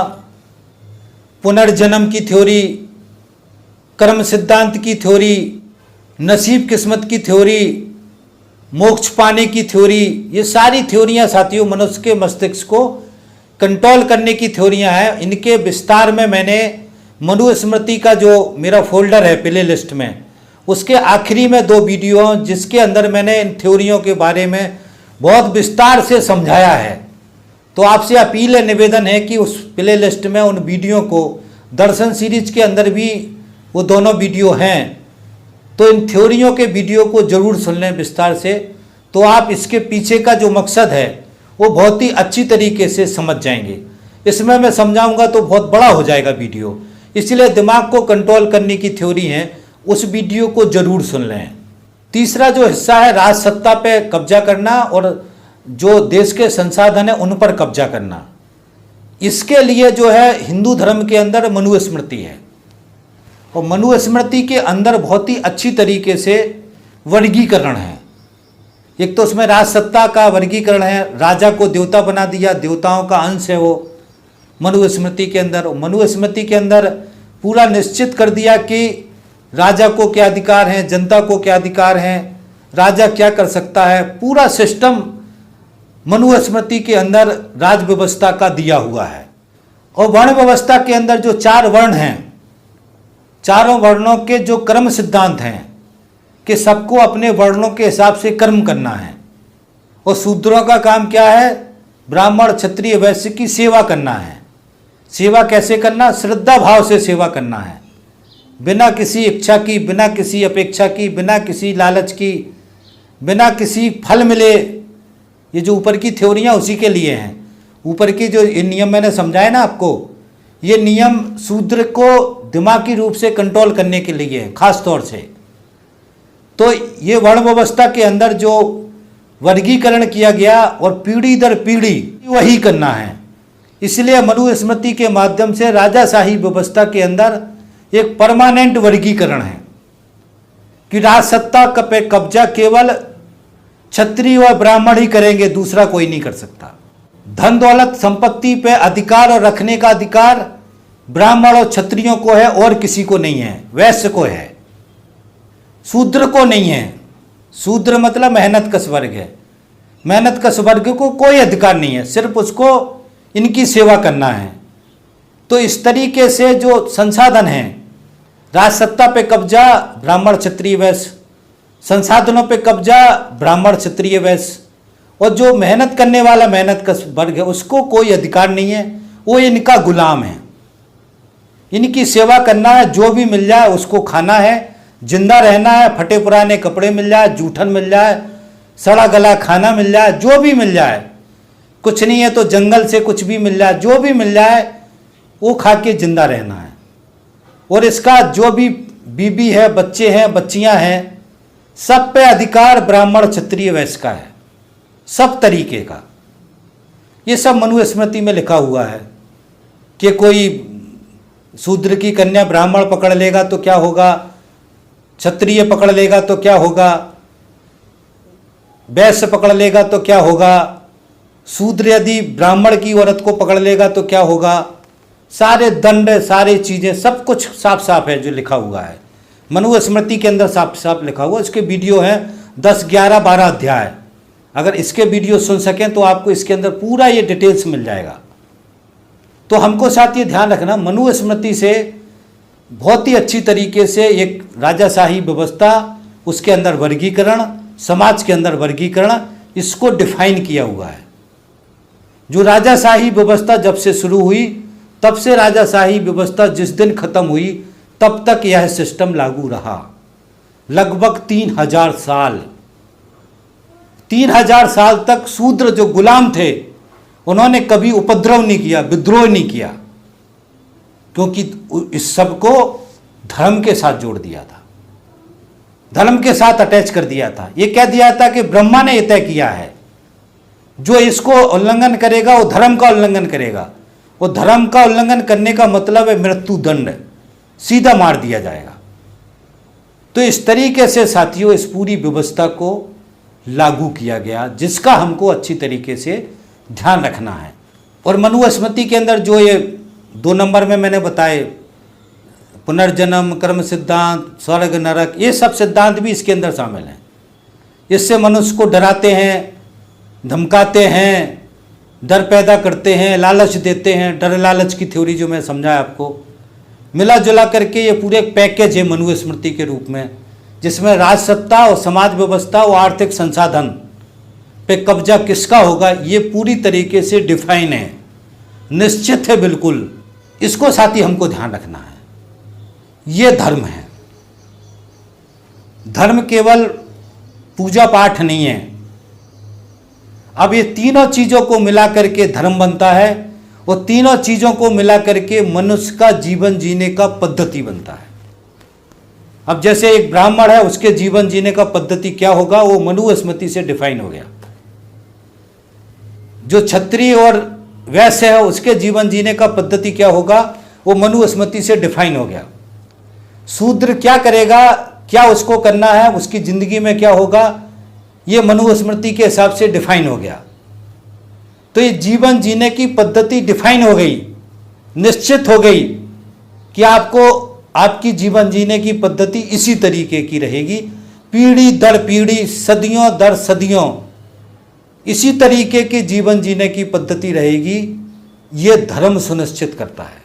पुनर्जन्म की थ्योरी, कर्म सिद्धांत की थ्योरी, नसीब किस्मत की थ्योरी, मोक्ष पाने की थ्योरी, ये सारी थ्योरियां साथियों मनुष्य के मस्तिष्क को कंट्रोल करने की थ्योरियां हैं। इनके विस्तार में मैंने मनुस्मृति का जो मेरा फोल्डर है प्ले लिस्ट में, उसके आखिरी में 2 वीडियो जिसके अंदर मैंने इन थ्योरियों के बारे में बहुत विस्तार से समझाया है। तो आपसे अपील है, निवेदन है कि उस प्ले लिस्ट में उन वीडियो को, दर्शन सीरीज के अंदर भी वो दोनों वीडियो हैं, तो इन थ्योरियों के वीडियो को जरूर सुन लें विस्तार से। तो आप इसके पीछे का जो मकसद है वो बहुत ही अच्छी तरीके से समझ जाएंगे। इसमें मैं समझाऊंगा तो बहुत बड़ा हो जाएगा वीडियो, इसलिए दिमाग को कंट्रोल करने की थ्योरी है, उस वीडियो को जरूर सुन लें। तीसरा जो हिस्सा है राज सत्ता पे कब्जा करना और जो देश के संसाधन है उन पर कब्जा करना। इसके लिए जो है हिंदू धर्म के अंदर मनुस्मृति है, और मनुस्मृति के अंदर बहुत ही अच्छी तरीके से वर्गीकरण है। एक तो उसमें राज सत्ता का वर्गीकरण है, राजा को देवता बना दिया, देवताओं का अंश है वो मनुस्मृति के अंदर। मनुस्मृति के अंदर पूरा निश्चित कर दिया कि राजा को क्या अधिकार हैं, जनता को क्या अधिकार हैं, राजा क्या कर सकता है, पूरा सिस्टम मनुस्मृति के अंदर राज व्यवस्था का दिया हुआ है। और वर्ण व्यवस्था के अंदर जो 4 वर्ण हैं, चारों वर्णों के जो कर्म सिद्धांत हैं कि सबको अपने वर्णों के हिसाब से कर्म करना है। और शूद्रों का काम क्या है, ब्राह्मण क्षत्रिय वैश्य की सेवा करना है। सेवा कैसे करना, श्रद्धा भाव से सेवा करना है, बिना किसी इच्छा की, बिना किसी अपेक्षा की, बिना किसी लालच की, बिना किसी फल मिले। ये जो ऊपर की थ्योरियाँ उसी के लिए हैं। ऊपर की जो ये नियम मैंने समझाया ना आपको, ये नियम शूद्र को दिमागी रूप से कंट्रोल करने के लिए है खास तौर से। तो ये वर्ण व्यवस्था के अंदर जो वर्गीकरण किया गया और पीढ़ी दर पीढ़ी वही करना है। इसलिए मनुस्मृति के माध्यम से राजाशाही व्यवस्था के अंदर एक परमानेंट वर्गीकरण है कि राज सत्ता पे कब्जा केवल क्षत्रिय व ब्राह्मण ही करेंगे, दूसरा कोई नहीं कर सकता। धन दौलत संपत्ति पे अधिकार और रखने का अधिकार ब्राह्मण और क्षत्रियों को है और किसी को नहीं है। वैश्य को है, शूद्र को नहीं है। शूद्र मतलब मेहनत कश वर्ग है, मेहनत कश वर्ग को कोई अधिकार नहीं है, सिर्फ उसको इनकी सेवा करना है। तो इस तरीके से जो संसाधन हैं, राजसत्ता पे कब्जा ब्राह्मण क्षत्रिय वैश्य, संसाधनों पे कब्जा ब्राह्मण क्षत्रिय वैश्य, और जो मेहनत करने वाला मेहनत का वर्ग है उसको कोई अधिकार नहीं है, वो इनका गुलाम है। इनकी सेवा करना है, जो भी मिल जाए उसको खाना है, जिंदा रहना है, फटे पुराने कपड़े मिल जाए, जूठन मिल जाए, सड़ा गला खाना मिल जाए, जो भी मिल जाए, कुछ नहीं है तो जंगल से कुछ भी मिल जाए, जो भी मिल जाए वो खा के जिंदा रहना है। और इसका जो भी बीबी है, बच्चे हैं, बच्चियां हैं, सब पे अधिकार ब्राह्मण क्षत्रिय वैश्य का है, सब तरीके का। ये सब मनुस्मृति में लिखा हुआ है कि कोई शूद्र की कन्या ब्राह्मण पकड़ लेगा तो क्या होगा, क्षत्रिय पकड़ लेगा तो क्या होगा, वैश्य पकड़ लेगा तो क्या होगा, शूद्र यदि ब्राह्मण की औरत को पकड़ लेगा तो क्या होगा। सारे दंड, सारी चीजें, सब कुछ साफ साफ है जो लिखा हुआ है मनुस्मृति के अंदर, साफ साफ लिखा हुआ। इसके वीडियो हैं 10, 11, 12 अध्याय। अगर इसके वीडियो सुन सकें तो आपको इसके अंदर पूरा ये डिटेल्स मिल जाएगा। तो हमको साथ ये ध्यान रखना, मनुस्मृति से बहुत ही अच्छी तरीके से एक राजाशाही व्यवस्था, उसके अंदर वर्गीकरण, समाज के अंदर वर्गीकरण, इसको डिफाइन किया हुआ है। जो राजाशाही व्यवस्था जब से शुरू हुई तब से राजाशाही व्यवस्था जिस दिन खत्म हुई तब तक यह सिस्टम लागू रहा, लगभग 3000 साल। 3000 साल तक शूद्र जो गुलाम थे उन्होंने कभी उपद्रव नहीं किया, विद्रोह नहीं किया, क्योंकि इस सब को धर्म के साथ जोड़ दिया था, धर्म के साथ अटैच कर दिया था। ये कह दिया था कि ब्रह्मा ने यह तय किया है, जो इसको उल्लंघन करेगा वो धर्म का उल्लंघन करेगा, और धर्म का उल्लंघन करने का मतलब है मृत्यु दंड, सीधा मार दिया जाएगा। तो इस तरीके से साथियों इस पूरी व्यवस्था को लागू किया गया, जिसका हमको अच्छी तरीके से ध्यान रखना है। और मनुस्मृति के अंदर जो ये 2 नंबर में मैंने बताए, पुनर्जन्म, कर्म सिद्धांत, स्वर्ग नरक, ये सब सिद्धांत भी इसके अंदर शामिल हैं। इससे मनुष्य को डराते हैं, धमकाते हैं, डर पैदा करते हैं, लालच देते हैं। डर लालच की थ्योरी जो मैं समझाया आपको, मिला जुला करके ये पूरे एक पैकेज है मनुस्मृति के रूप में, जिसमें राजसत्ता और समाज व्यवस्था और आर्थिक संसाधन पे कब्जा किसका होगा ये पूरी तरीके से डिफाइन है, निश्चित है बिल्कुल। इसको साथ ही हमको ध्यान रखना है। ये धर्म है। धर्म केवल पूजा पाठ नहीं है। अब ये तीनों चीजों को मिला करके धर्म बनता है, और तीनों चीजों को मिला करके मनुष्य का जीवन जीने का पद्धति बनता है। अब जैसे एक ब्राह्मण है, उसके जीवन जीने का पद्धति क्या होगा वो मनुस्मृति से डिफाइन हो गया। जो क्षत्रिय और वैश्य है उसके जीवन जीने का पद्धति क्या होगा वो मनुस्मृति से डिफाइन हो गया। शूद्र क्या करेगा, क्या उसको करना है, उसकी जिंदगी में क्या होगा, ये मनुस्मृति के हिसाब से डिफाइन हो गया। तो ये जीवन जीने की पद्धति डिफाइन हो गई, निश्चित हो गई कि आपको आपकी जीवन जीने की पद्धति इसी तरीके की रहेगी, पीढ़ी दर पीढ़ी, सदियों दर सदियों इसी तरीके की जीवन जीने की पद्धति रहेगी। ये धर्म सुनिश्चित करता है।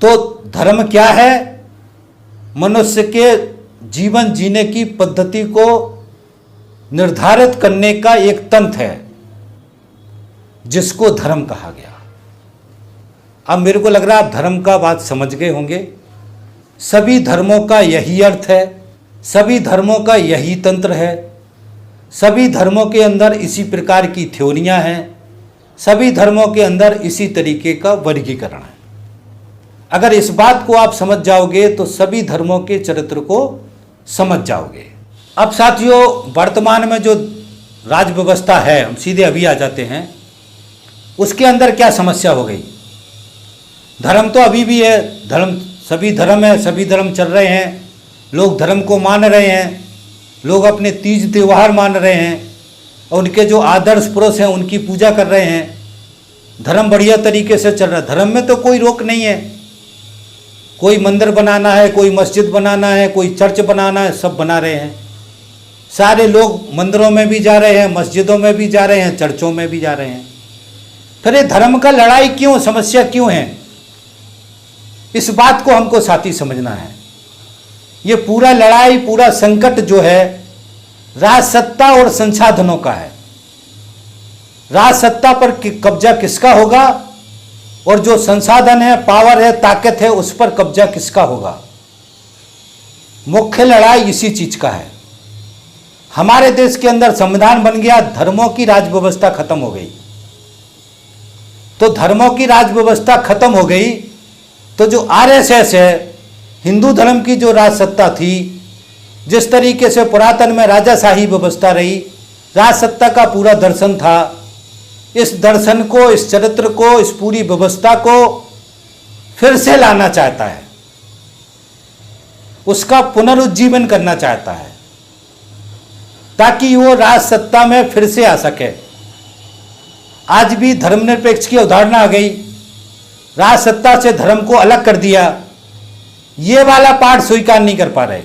तो धर्म क्या है? मनुष्य के जीवन जीने की पद्धति को निर्धारित करने का एक तंत्र है, जिसको धर्म कहा गया। अब मेरे को लग रहा है आप धर्म का बात समझ गए होंगे। सभी धर्मों का यही अर्थ है, सभी धर्मों का यही तंत्र है, सभी धर्मों के अंदर इसी प्रकार की थ्योरियां हैं, सभी धर्मों के अंदर इसी तरीके का वर्गीकरण है। अगर इस बात को आप समझ जाओगे तो सभी धर्मों के चरित्र को समझ जाओगे। अब साथियों वर्तमान में जो राज व्यवस्था है, हम सीधे अभी आ जाते हैं, उसके अंदर क्या समस्या हो गई। धर्म तो अभी भी है, धर्म सभी धर्म है, सभी धर्म चल रहे हैं, लोग धर्म को मान रहे हैं, लोग अपने तीज त्योहार मान रहे हैं, और उनके जो आदर्श पुरुष हैं उनकी पूजा कर रहे हैं, धर्म बढ़िया तरीके से चल रहा है। धर्म में तो कोई रोक नहीं है, कोई मंदिर बनाना है, कोई मस्जिद बनाना है, कोई चर्च बनाना है, सब बना रहे हैं। सारे लोग मंदिरों में भी जा रहे हैं, मस्जिदों में भी जा रहे हैं, चर्चों में भी जा रहे हैं। फिर ये धर्म का लड़ाई क्यों, समस्या क्यों है, इस बात को हमको साथी समझना है। ये पूरा लड़ाई, पूरा संकट जो है राज सत्ता और संसाधनों का है। राज सत्ता पर कब्जा किसका होगा और जो संसाधन है, पावर है, ताकत है, उस पर कब्जा किसका होगा। मुख्य लड़ाई इसी चीज का है। हमारे देश के अंदर संविधान बन गया, धर्मों की राज व्यवस्था खत्म हो गई। तो धर्मों की राज व्यवस्था खत्म हो गई तो जो आरएसएस है, हिंदू धर्म की जो राज सत्ता थी, जिस तरीके से पुरातन में राजाशाही व्यवस्था रही, राज सत्ता का पूरा दर्शन था, इस दर्शन को, इस चरित्र को, इस पूरी व्यवस्था को फिर से लाना चाहता है, उसका पुनरुज्जीवन करना चाहता है, ताकि वो राज सत्ता में फिर से आ सके। आज भी धर्मनिरपेक्ष की अवधारणा आ गई, राज सत्ता से धर्म को अलग कर दिया, ये वाला पाठ स्वीकार नहीं कर पा रहे।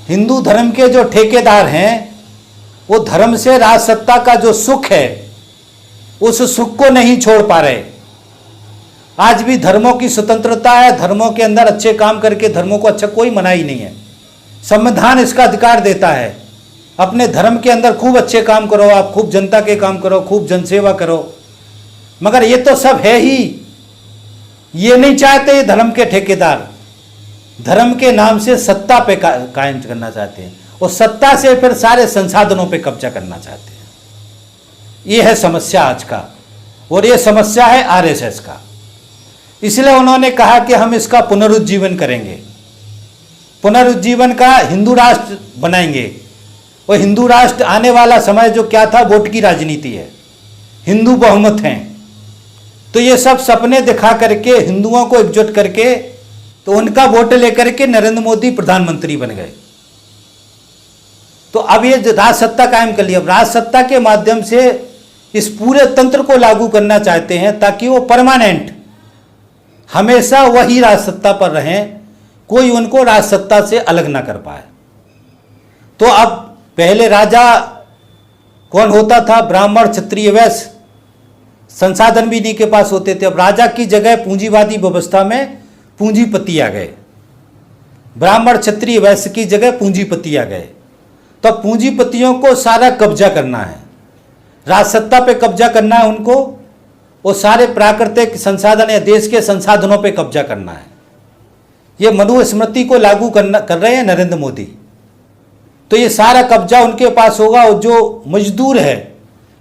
हिंदू धर्म के जो ठेकेदार हैं वो धर्म से राज सत्ता का जो सुख है उस सुख को नहीं छोड़ पा रहे। आज भी धर्मों की स्वतंत्रता है, धर्मों के अंदर अच्छे काम करके धर्मों को अच्छा कोई मना ही नहीं है। संविधान इसका अधिकार देता है, अपने धर्म के अंदर खूब अच्छे काम करो, आप खूब जनता के काम करो, खूब जनसेवा करो। मगर ये तो सब है ही, ये नहीं चाहते ये धर्म के ठेकेदार, धर्म के नाम से सत्ता पे कायम करना चाहते हैं और सत्ता से फिर सारे संसाधनों पे कब्जा करना चाहते हैं। ये है समस्या आज का, और ये समस्या है आरएसएस का। इसलिए उन्होंने कहा कि हम इसका पुनरुज्जीवन करेंगे, पुनरुज्जीवन का हिंदू राष्ट्र बनाएंगे। और हिंदू राष्ट्र आने वाला समय जो क्या था, वोट की राजनीति है, हिंदू बहुमत हैं, तो ये सब सपने दिखा करके हिंदुओं को एकजुट करके तो उनका वोट लेकर के नरेंद्र मोदी प्रधानमंत्री बन गए। तो अब ये राज सत्ता कायम कर लिया, अब राज सत्ता के माध्यम से इस पूरे तंत्र को लागू करना चाहते हैं ताकि वो परमानेंट हमेशा वही राज सत्ता पर रहें, कोई उनको राज सत्ता से अलग ना कर पाए। तो अब पहले राजा कौन होता था, ब्राह्मण, क्षत्रिय, वैश्य, संसाधन भी इन्हीं के पास होते थे। अब राजा की जगह पूंजीवादी व्यवस्था में पूंजीपति आ गए, ब्राह्मण, क्षत्रिय, वैश्य की जगह पूंजीपति आ गए। तो पूंजीपतियों को सारा कब्जा करना है, राज सत्ता पे कब्जा करना है उनको, और सारे प्राकृतिक संसाधन या देश के संसाधनों पे कब्जा करना है। ये मनुस्मृति को लागू कर रहे हैं नरेंद्र मोदी। तो ये सारा कब्जा उनके पास होगा, और जो मजदूर है,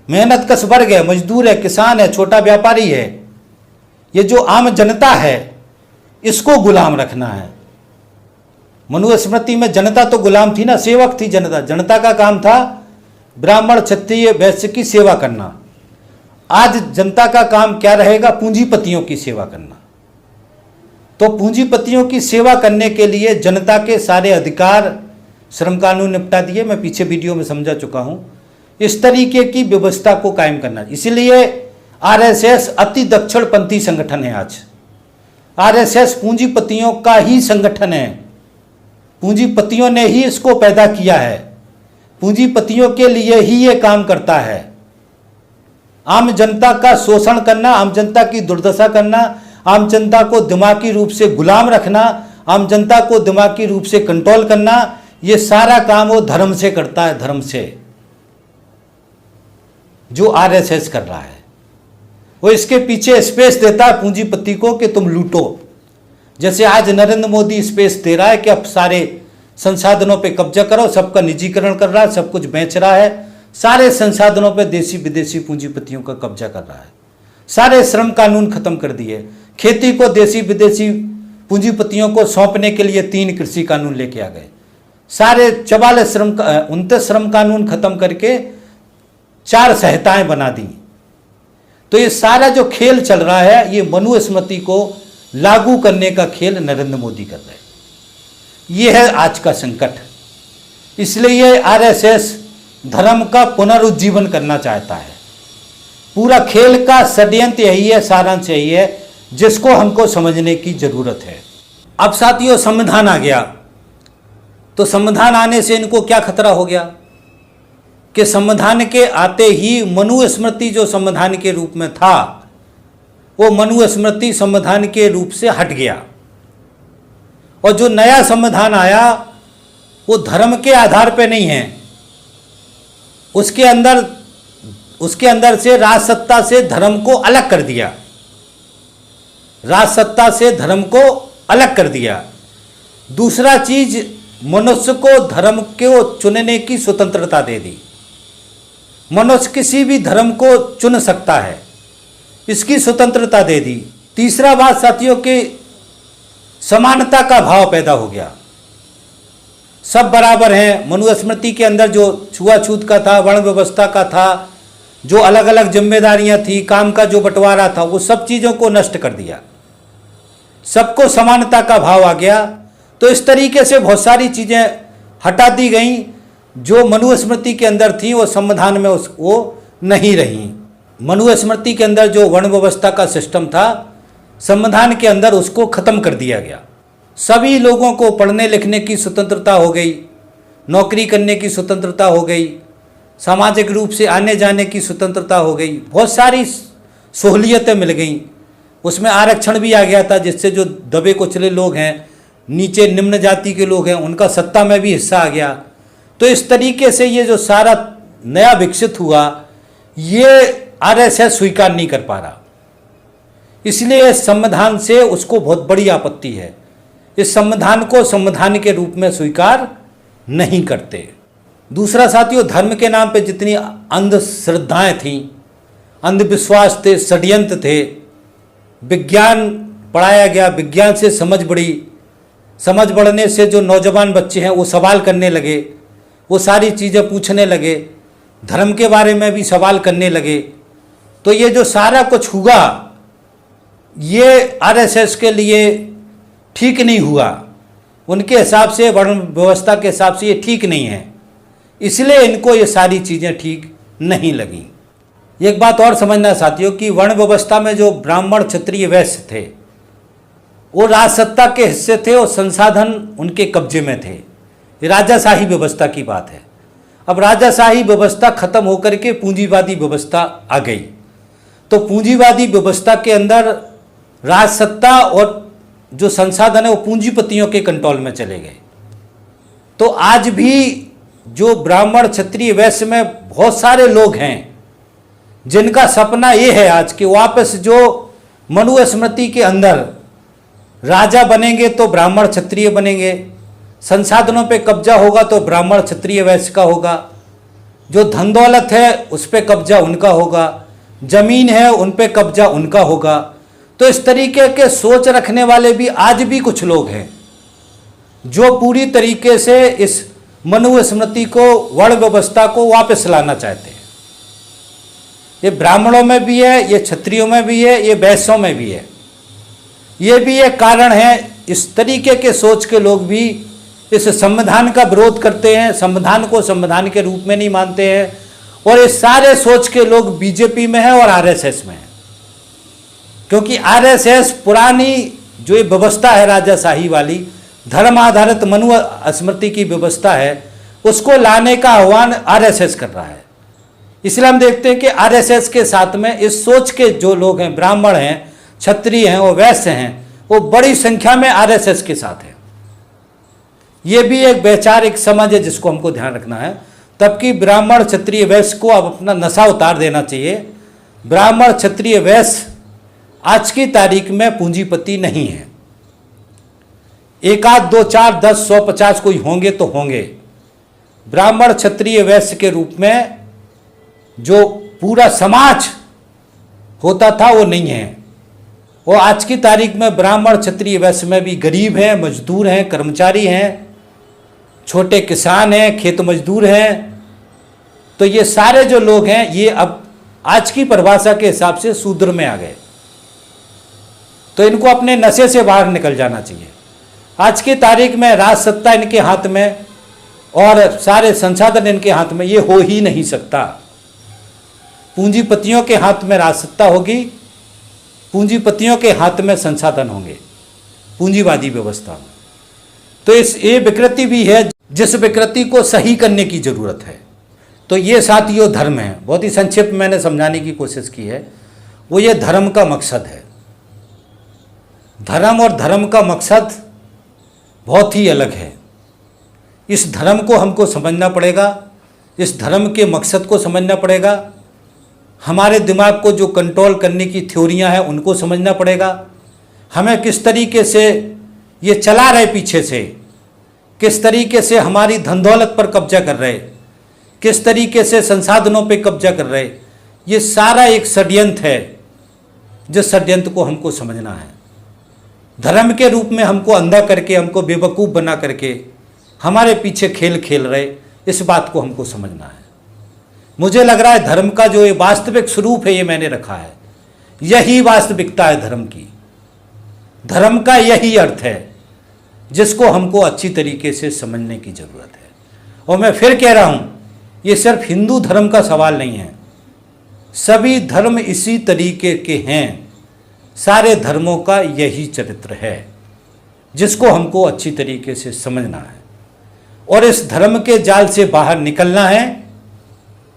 मेहनत कश वर्ग है, मजदूर है, किसान है, छोटा व्यापारी है, ये जो आम जनता है, इसको गुलाम रखना है। मनुस्मृति में जनता तो गुलाम थी ना, सेवक थी जनता। जनता का काम था ब्राह्मण, क्षत्रिय, वैश्य की सेवा करना। आज जनता का काम क्या रहेगा, पूंजीपतियों की सेवा करना। तो पूंजीपतियों की सेवा करने के लिए जनता के सारे अधिकार श्रम कानून निपटा दिए, मैं पीछे वीडियो में समझा चुका हूं। इस तरीके की व्यवस्था को कायम करना, इसलिए आरएसएस अति दक्षिणपंथी संगठन है। आज आरएसएस पूंजीपतियों का ही संगठन है, पूंजीपतियों ने ही इसको पैदा किया है, पूंजीपतियों के लिए ही ये काम करता है। आम जनता का शोषण करना, आम जनता की दुर्दशा करना, आम जनता को दिमागी रूप से गुलाम रखना, आम जनता को दिमागी रूप से कंट्रोल करना, ये सारा काम वो धर्म से करता है। धर्म से जो आरएसएस कर रहा है, वो इसके पीछे स्पेस देता है पूंजीपति को कि तुम लूटो। जैसे आज नरेंद्र मोदी स्पेस दे रहा है कि अब सारे संसाधनों पे कब्जा करो, सबका निजीकरण कर रहा है, सब कुछ बेच रहा है, सारे संसाधनों पे देसी विदेशी पूंजीपतियों का कब्जा कर रहा है। सारे श्रम कानून खत्म कर दिए, खेती को देसी विदेशी पूंजीपतियों को सौंपने के लिए 3 कृषि कानून लेके आ गए, सारे 29 श्रम कानून खत्म करके 4 संहिताएं बना दी। तो ये सारा जो खेल चल रहा है, ये मनुस्मृति को लागू करने का खेल नरेंद्र मोदी कर रहे हैं। ये है आज का संकट। इसलिए आरएसएस धर्म का पुनरुज्जीवन करना चाहता है। पूरा खेल का षड्यंत्र यही है, सारांश यही है, जिसको हमको समझने की जरूरत है। अब साथियों, संविधान आ गया, तो संविधान आने से इनको क्या खतरा हो गया कि संविधान के आते ही मनुस्मृति जो संविधान के रूप में था, वो मनुस्मृति संविधान के रूप से हट गया, और जो नया संविधान आया वो धर्म के आधार पे नहीं है। उसके अंदर से राजसत्ता से धर्म को अलग कर दिया, राजसत्ता से धर्म को अलग कर दिया। दूसरा चीज, मनुष्य को धर्म को चुनने की स्वतंत्रता दे दी। मनुष्य किसी भी धर्म को चुन सकता है, इसकी स्वतंत्रता दे दी। तीसरा बात साथियों कि समानता का भाव पैदा हो गया, सब बराबर हैं। मनुस्मृति के अंदर जो छुआछूत का था, वर्ण व्यवस्था का था, जो अलग अलग जिम्मेदारियां थी, काम का जो बंटवारा था, वो सब चीज़ों को नष्ट कर दिया, सबको समानता का भाव आ गया। तो इस तरीके से बहुत सारी चीज़ें हटा दी गई जो मनुस्मृति के अंदर थी, वो संविधान में वो नहीं रही। मनुस्मृति के अंदर जो वर्ण व्यवस्था का सिस्टम था, संविधान के अंदर उसको खत्म कर दिया गया। सभी लोगों को पढ़ने लिखने की स्वतंत्रता हो गई, नौकरी करने की स्वतंत्रता हो गई, सामाजिक रूप से आने जाने की स्वतंत्रता हो गई, बहुत सारी सहूलियतें मिल गई। उसमें आरक्षण भी आ गया था, जिससे जो दबे कुचले लोग हैं, नीचे निम्न जाति के लोग हैं, उनका सत्ता में भी हिस्सा आ गया। तो इस तरीके से ये जो सारा नया विकसित हुआ, ये आरएसएस स्वीकार नहीं कर पा रहा, इसलिए इस संविधान से उसको बहुत बड़ी आपत्ति है। इस संविधान को संविधान के रूप में स्वीकार नहीं करते। दूसरा साथियों, धर्म के नाम पे जितनी अंधश्रद्धाएं थीं, अंधविश्वास थे, षड्यंत्र थे, विज्ञान पढ़ाया गया, विज्ञान से समझ बढ़ी, समझ बढ़ने से जो नौजवान बच्चे हैं वो सवाल करने लगे, वो सारी चीज़ें पूछने लगे, धर्म के बारे में भी सवाल करने लगे। तो ये जो सारा कुछ हुआ, ये आरएसएस के लिए ठीक नहीं हुआ। उनके हिसाब से, वर्ण व्यवस्था के हिसाब से ये ठीक नहीं है, इसलिए इनको ये सारी चीज़ें ठीक नहीं लगी। एक बात और समझना साथियों कि वर्ण व्यवस्था में जो ब्राह्मण, क्षत्रिय, वैश्य थे, वो राजसत्ता के हिस्से थे और संसाधन उनके कब्जे में थे। ये राजाशाही व्यवस्था की बात है। अब राजाशाही व्यवस्था खत्म होकर के पूंजीवादी व्यवस्था आ गई, तो पूंजीवादी व्यवस्था के अंदर राजसत्ता और जो संसाधन है वो पूंजीपतियों के कंट्रोल में चले गए। तो आज भी जो ब्राह्मण, क्षत्रिय, वैश्य में बहुत सारे लोग हैं जिनका सपना ये है आज कि वापस जो मनुस्मृति के अंदर राजा बनेंगे तो ब्राह्मण क्षत्रिय बनेंगे, संसाधनों पे कब्जा होगा तो ब्राह्मण, क्षत्रिय, वैश्य का होगा, जो धन दौलत है उस पे कब्जा उनका होगा, जमीन है उन पे कब्जा उनका होगा। तो इस तरीके के सोच रखने वाले भी आज भी कुछ लोग हैं जो पूरी तरीके से इस मनुस्मृति को, वर्ण व्यवस्था को वापस लाना चाहते हैं। ये ब्राह्मणों में भी है, ये क्षत्रियों में भी है, ये वैश्यों में भी है। ये भी एक कारण है, इस तरीके के सोच के लोग भी इस संविधान का विरोध करते हैं, संविधान को संविधान के रूप में नहीं मानते हैं, और इस सारे सोच के लोग बीजेपी में हैं और आरएसएस में हैं। क्योंकि आरएसएस पुरानी जो ये व्यवस्था है राजाशाही वाली, धर्म आधारित मनुस्मृति की व्यवस्था है, उसको लाने का आह्वान आरएसएस कर रहा है। इसलिए हम देखते हैं कि आरएसएस के साथ में इस सोच के जो लोग हैं, ब्राह्मण हैं, क्षत्रिय हैं और वैश्य हैं, वो बड़ी संख्या में आरएसएस के साथ है। ये भी एक वैचारिक समझ है जिसको हमको ध्यान रखना है। तब कि ब्राह्मण, क्षत्रिय, वैश्य को अब अपना नशा उतार देना चाहिए। ब्राह्मण, क्षत्रिय, वैश्य आज की तारीख में पूंजीपति नहीं है। एक आध, दो, चार, 10, 100, 50 कोई होंगे तो होंगे। ब्राह्मण, क्षत्रिय, वैश्य के रूप में जो पूरा समाज होता था वो नहीं है। और आज की तारीख में ब्राह्मण, क्षत्रिय, वैश्य में भी गरीब हैं, मजदूर हैं, कर्मचारी हैं, छोटे किसान हैं, खेत मजदूर हैं। तो ये सारे जो लोग हैं ये अब आज की परिभाषा के हिसाब से शूद्र में आ गए। तो इनको अपने नशे से बाहर निकल जाना चाहिए। आज की तारीख में राजसत्ता इनके हाथ में, और सारे संसाधन इनके हाथ में, ये हो ही नहीं सकता। पूंजीपतियों के हाथ में राजसत्ता होगी, पूंजीपतियों के हाथ में संसाधन होंगे पूंजीवादी व्यवस्था में। तो ये विकृति भी है जिस विकृति को सही करने की जरूरत है। तो ये साथियों धर्म है, बहुत ही संक्षिप्त मैंने समझाने की कोशिश की है। वो ये धर्म का मकसद है। धर्म और धर्म का मकसद बहुत ही अलग है। इस धर्म को हमको समझना पड़ेगा, इस धर्म के मकसद को समझना पड़ेगा। हमारे दिमाग को जो कंट्रोल करने की थ्योरियां हैं उनको समझना पड़ेगा। हमें किस तरीके से ये चला रहे, पीछे से किस तरीके से हमारी धन दौलत पर कब्जा कर रहे, किस तरीके से संसाधनों पे कब्जा कर रहे, ये सारा एक षड्यंत्र है। जिस षड्यंत्र को हमको समझना है, धर्म के रूप में हमको अंधा करके, हमको बेवकूफ़ बना करके हमारे पीछे खेल खेल रहे, इस बात को हमको समझना है। मुझे लग रहा है धर्म का जो ये वास्तविक स्वरूप है, ये मैंने रखा है। यही वास्तविकता है धर्म की। धर्म का यही अर्थ है जिसको हमको अच्छी तरीके से समझने की जरूरत है। और मैं फिर कह रहा हूं, ये सिर्फ हिंदू धर्म का सवाल नहीं है, सभी धर्म इसी तरीके के हैं। सारे धर्मों का यही चरित्र है जिसको हमको अच्छी तरीके से समझना है। और इस धर्म के जाल से बाहर निकलना है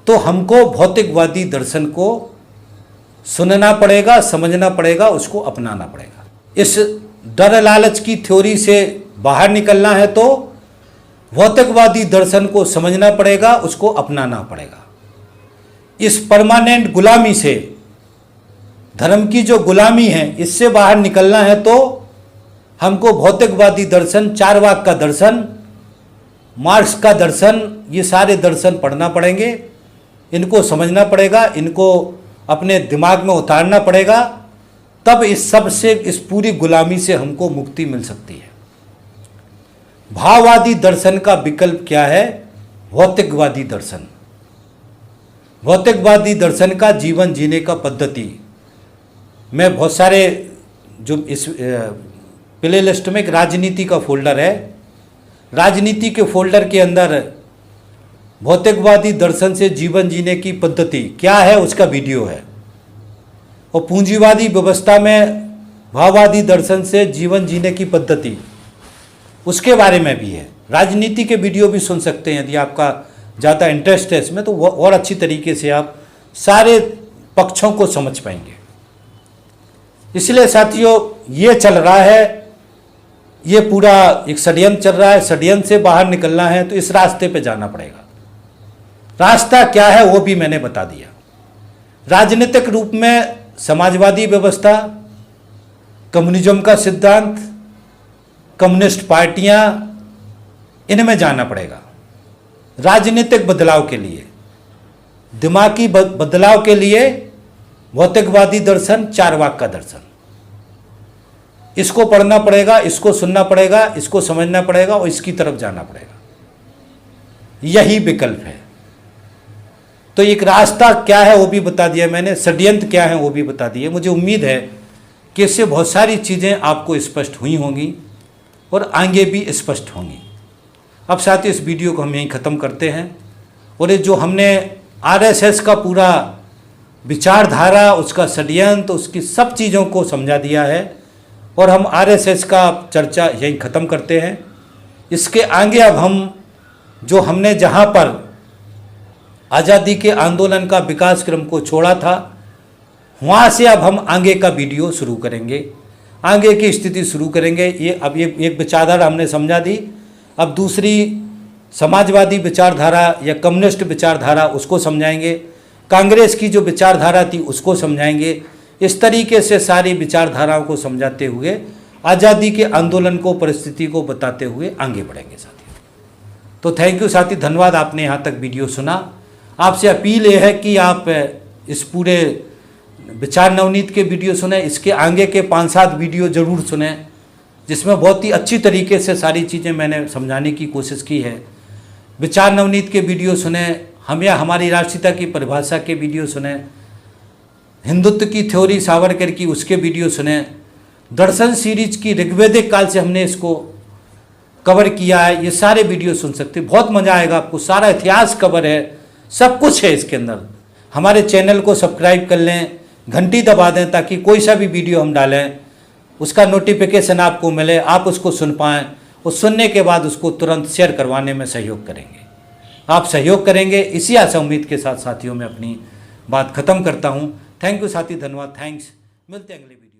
तो हमको भौतिकवादी दर्शन को सुनना पड़ेगा, समझना पड़ेगा, उसको अपनाना पड़ेगा। इस डर लालच की थ्योरी से बाहर निकलना है तो भौतिकवादी दर्शन को समझना पड़ेगा, उसको अपनाना पड़ेगा। इस परमानेंट गुलामी से, धर्म की जो गुलामी है, इससे बाहर निकलना है तो हमको भौतिकवादी दर्शन, चारवाक का दर्शन, मार्क्स का दर्शन, ये सारे दर्शन पढ़ना पड़ेंगे, इनको समझना पड़ेगा, इनको अपने दिमाग में उतारना पड़ेगा। तब इस सब से, इस पूरी गुलामी से हमको मुक्ति मिल सकती है। भाववादी दर्शन का विकल्प क्या है? भौतिकवादी दर्शन। भौतिकवादी दर्शन का जीवन जीने का पद्धति, मैं बहुत सारे जो इस प्ले लिस्ट में एक राजनीति का फोल्डर है, राजनीति के फोल्डर के अंदर भौतिकवादी दर्शन से जीवन जीने की पद्धति क्या है उसका वीडियो है। और पूंजीवादी व्यवस्था में भाववादी दर्शन से जीवन जीने की पद्धति, उसके बारे में भी है। राजनीति के वीडियो भी सुन सकते हैं यदि आपका ज़्यादा इंटरेस्ट है इसमें, तो और अच्छी तरीके से आप सारे पक्षों को समझ पाएंगे। इसलिए साथियों, ये चल रहा है, ये पूरा एक षड्यंत्र चल रहा है। षड्यंत्र से बाहर निकलना है तो इस रास्ते पे जाना पड़ेगा। रास्ता क्या है वो भी मैंने बता दिया। राजनीतिक रूप में समाजवादी व्यवस्था, कम्युनिज्म का सिद्धांत, कम्युनिस्ट पार्टियां, इनमें जाना पड़ेगा। राजनीतिक बदलाव के लिए, दिमागी बदलाव के लिए भौतिकवादी दर्शन, चारवाक का दर्शन, इसको पढ़ना पड़ेगा, इसको सुनना पड़ेगा, इसको समझना पड़ेगा और इसकी तरफ जाना पड़ेगा। यही विकल्प है। तो एक रास्ता क्या है वो भी बता दिया मैंने, षड्यंत्र क्या है वो भी बता दिए। मुझे उम्मीद है कि इससे बहुत सारी चीज़ें आपको स्पष्ट हुई होंगी और आगे भी स्पष्ट होंगी। अब साथ ही इस वीडियो को हम यहीं ख़त्म करते हैं। और ये जो हमने आरएसएस का पूरा विचारधारा, उसका षड्यंत्र, उसकी सब चीज़ों को समझा दिया है और हम आरएसएस का चर्चा यहीं ख़त्म करते हैं। इसके आगे अब हम जो हमने जहाँ पर आज़ादी के आंदोलन का विकास क्रम को छोड़ा था, वहाँ से अब हम आगे का वीडियो शुरू करेंगे, आगे की स्थिति शुरू करेंगे। ये अब ये एक विचारधारा हमने समझा दी, अब दूसरी समाजवादी विचारधारा या कम्युनिस्ट विचारधारा उसको समझाएंगे, कांग्रेस की जो विचारधारा थी उसको समझाएंगे। इस तरीके से सारी विचारधाराओं को समझाते हुए आज़ादी के आंदोलन को, परिस्थिति को बताते हुए आगे बढ़ेंगे साथियों। तो थैंक यू साथी, धन्यवाद आपने यहाँ तक वीडियो सुना। आपसे अपील ये है कि आप इस पूरे विचार नवनीत के वीडियो सुने, इसके आगे के 5-7 वीडियो ज़रूर सुने, जिसमें बहुत ही अच्छी तरीके से सारी चीज़ें मैंने समझाने की कोशिश की है। विचार नवनीत के वीडियो सुने, हम या हमारी राष्ट्रीयता की परिभाषा के वीडियो सुने, हिंदुत्व की थ्योरी सावरकर की उसके वीडियो सुने, दर्शन सीरीज की ऋग्वेदिक काल से हमने इसको कवर किया है, ये सारे वीडियो सुन सकते हैं। बहुत मज़ा आएगा आपको, सारा इतिहास कवर है, सब कुछ है इसके अंदर। हमारे चैनल को सब्सक्राइब कर लें, घंटी दबा दें ताकि कोई सा भी वीडियो हम डालें उसका नोटिफिकेशन आपको मिले, आप उसको सुन पाएँ और सुनने के बाद उसको तुरंत शेयर करवाने में सहयोग करेंगे। आप सहयोग करेंगे, इसी आशा उम्मीद के साथ साथियों मैं अपनी बात ख़त्म करता हूँ। थैंक यू साथी, धन्यवाद, थैंक्स। मिलते हैं अगले वीडियो।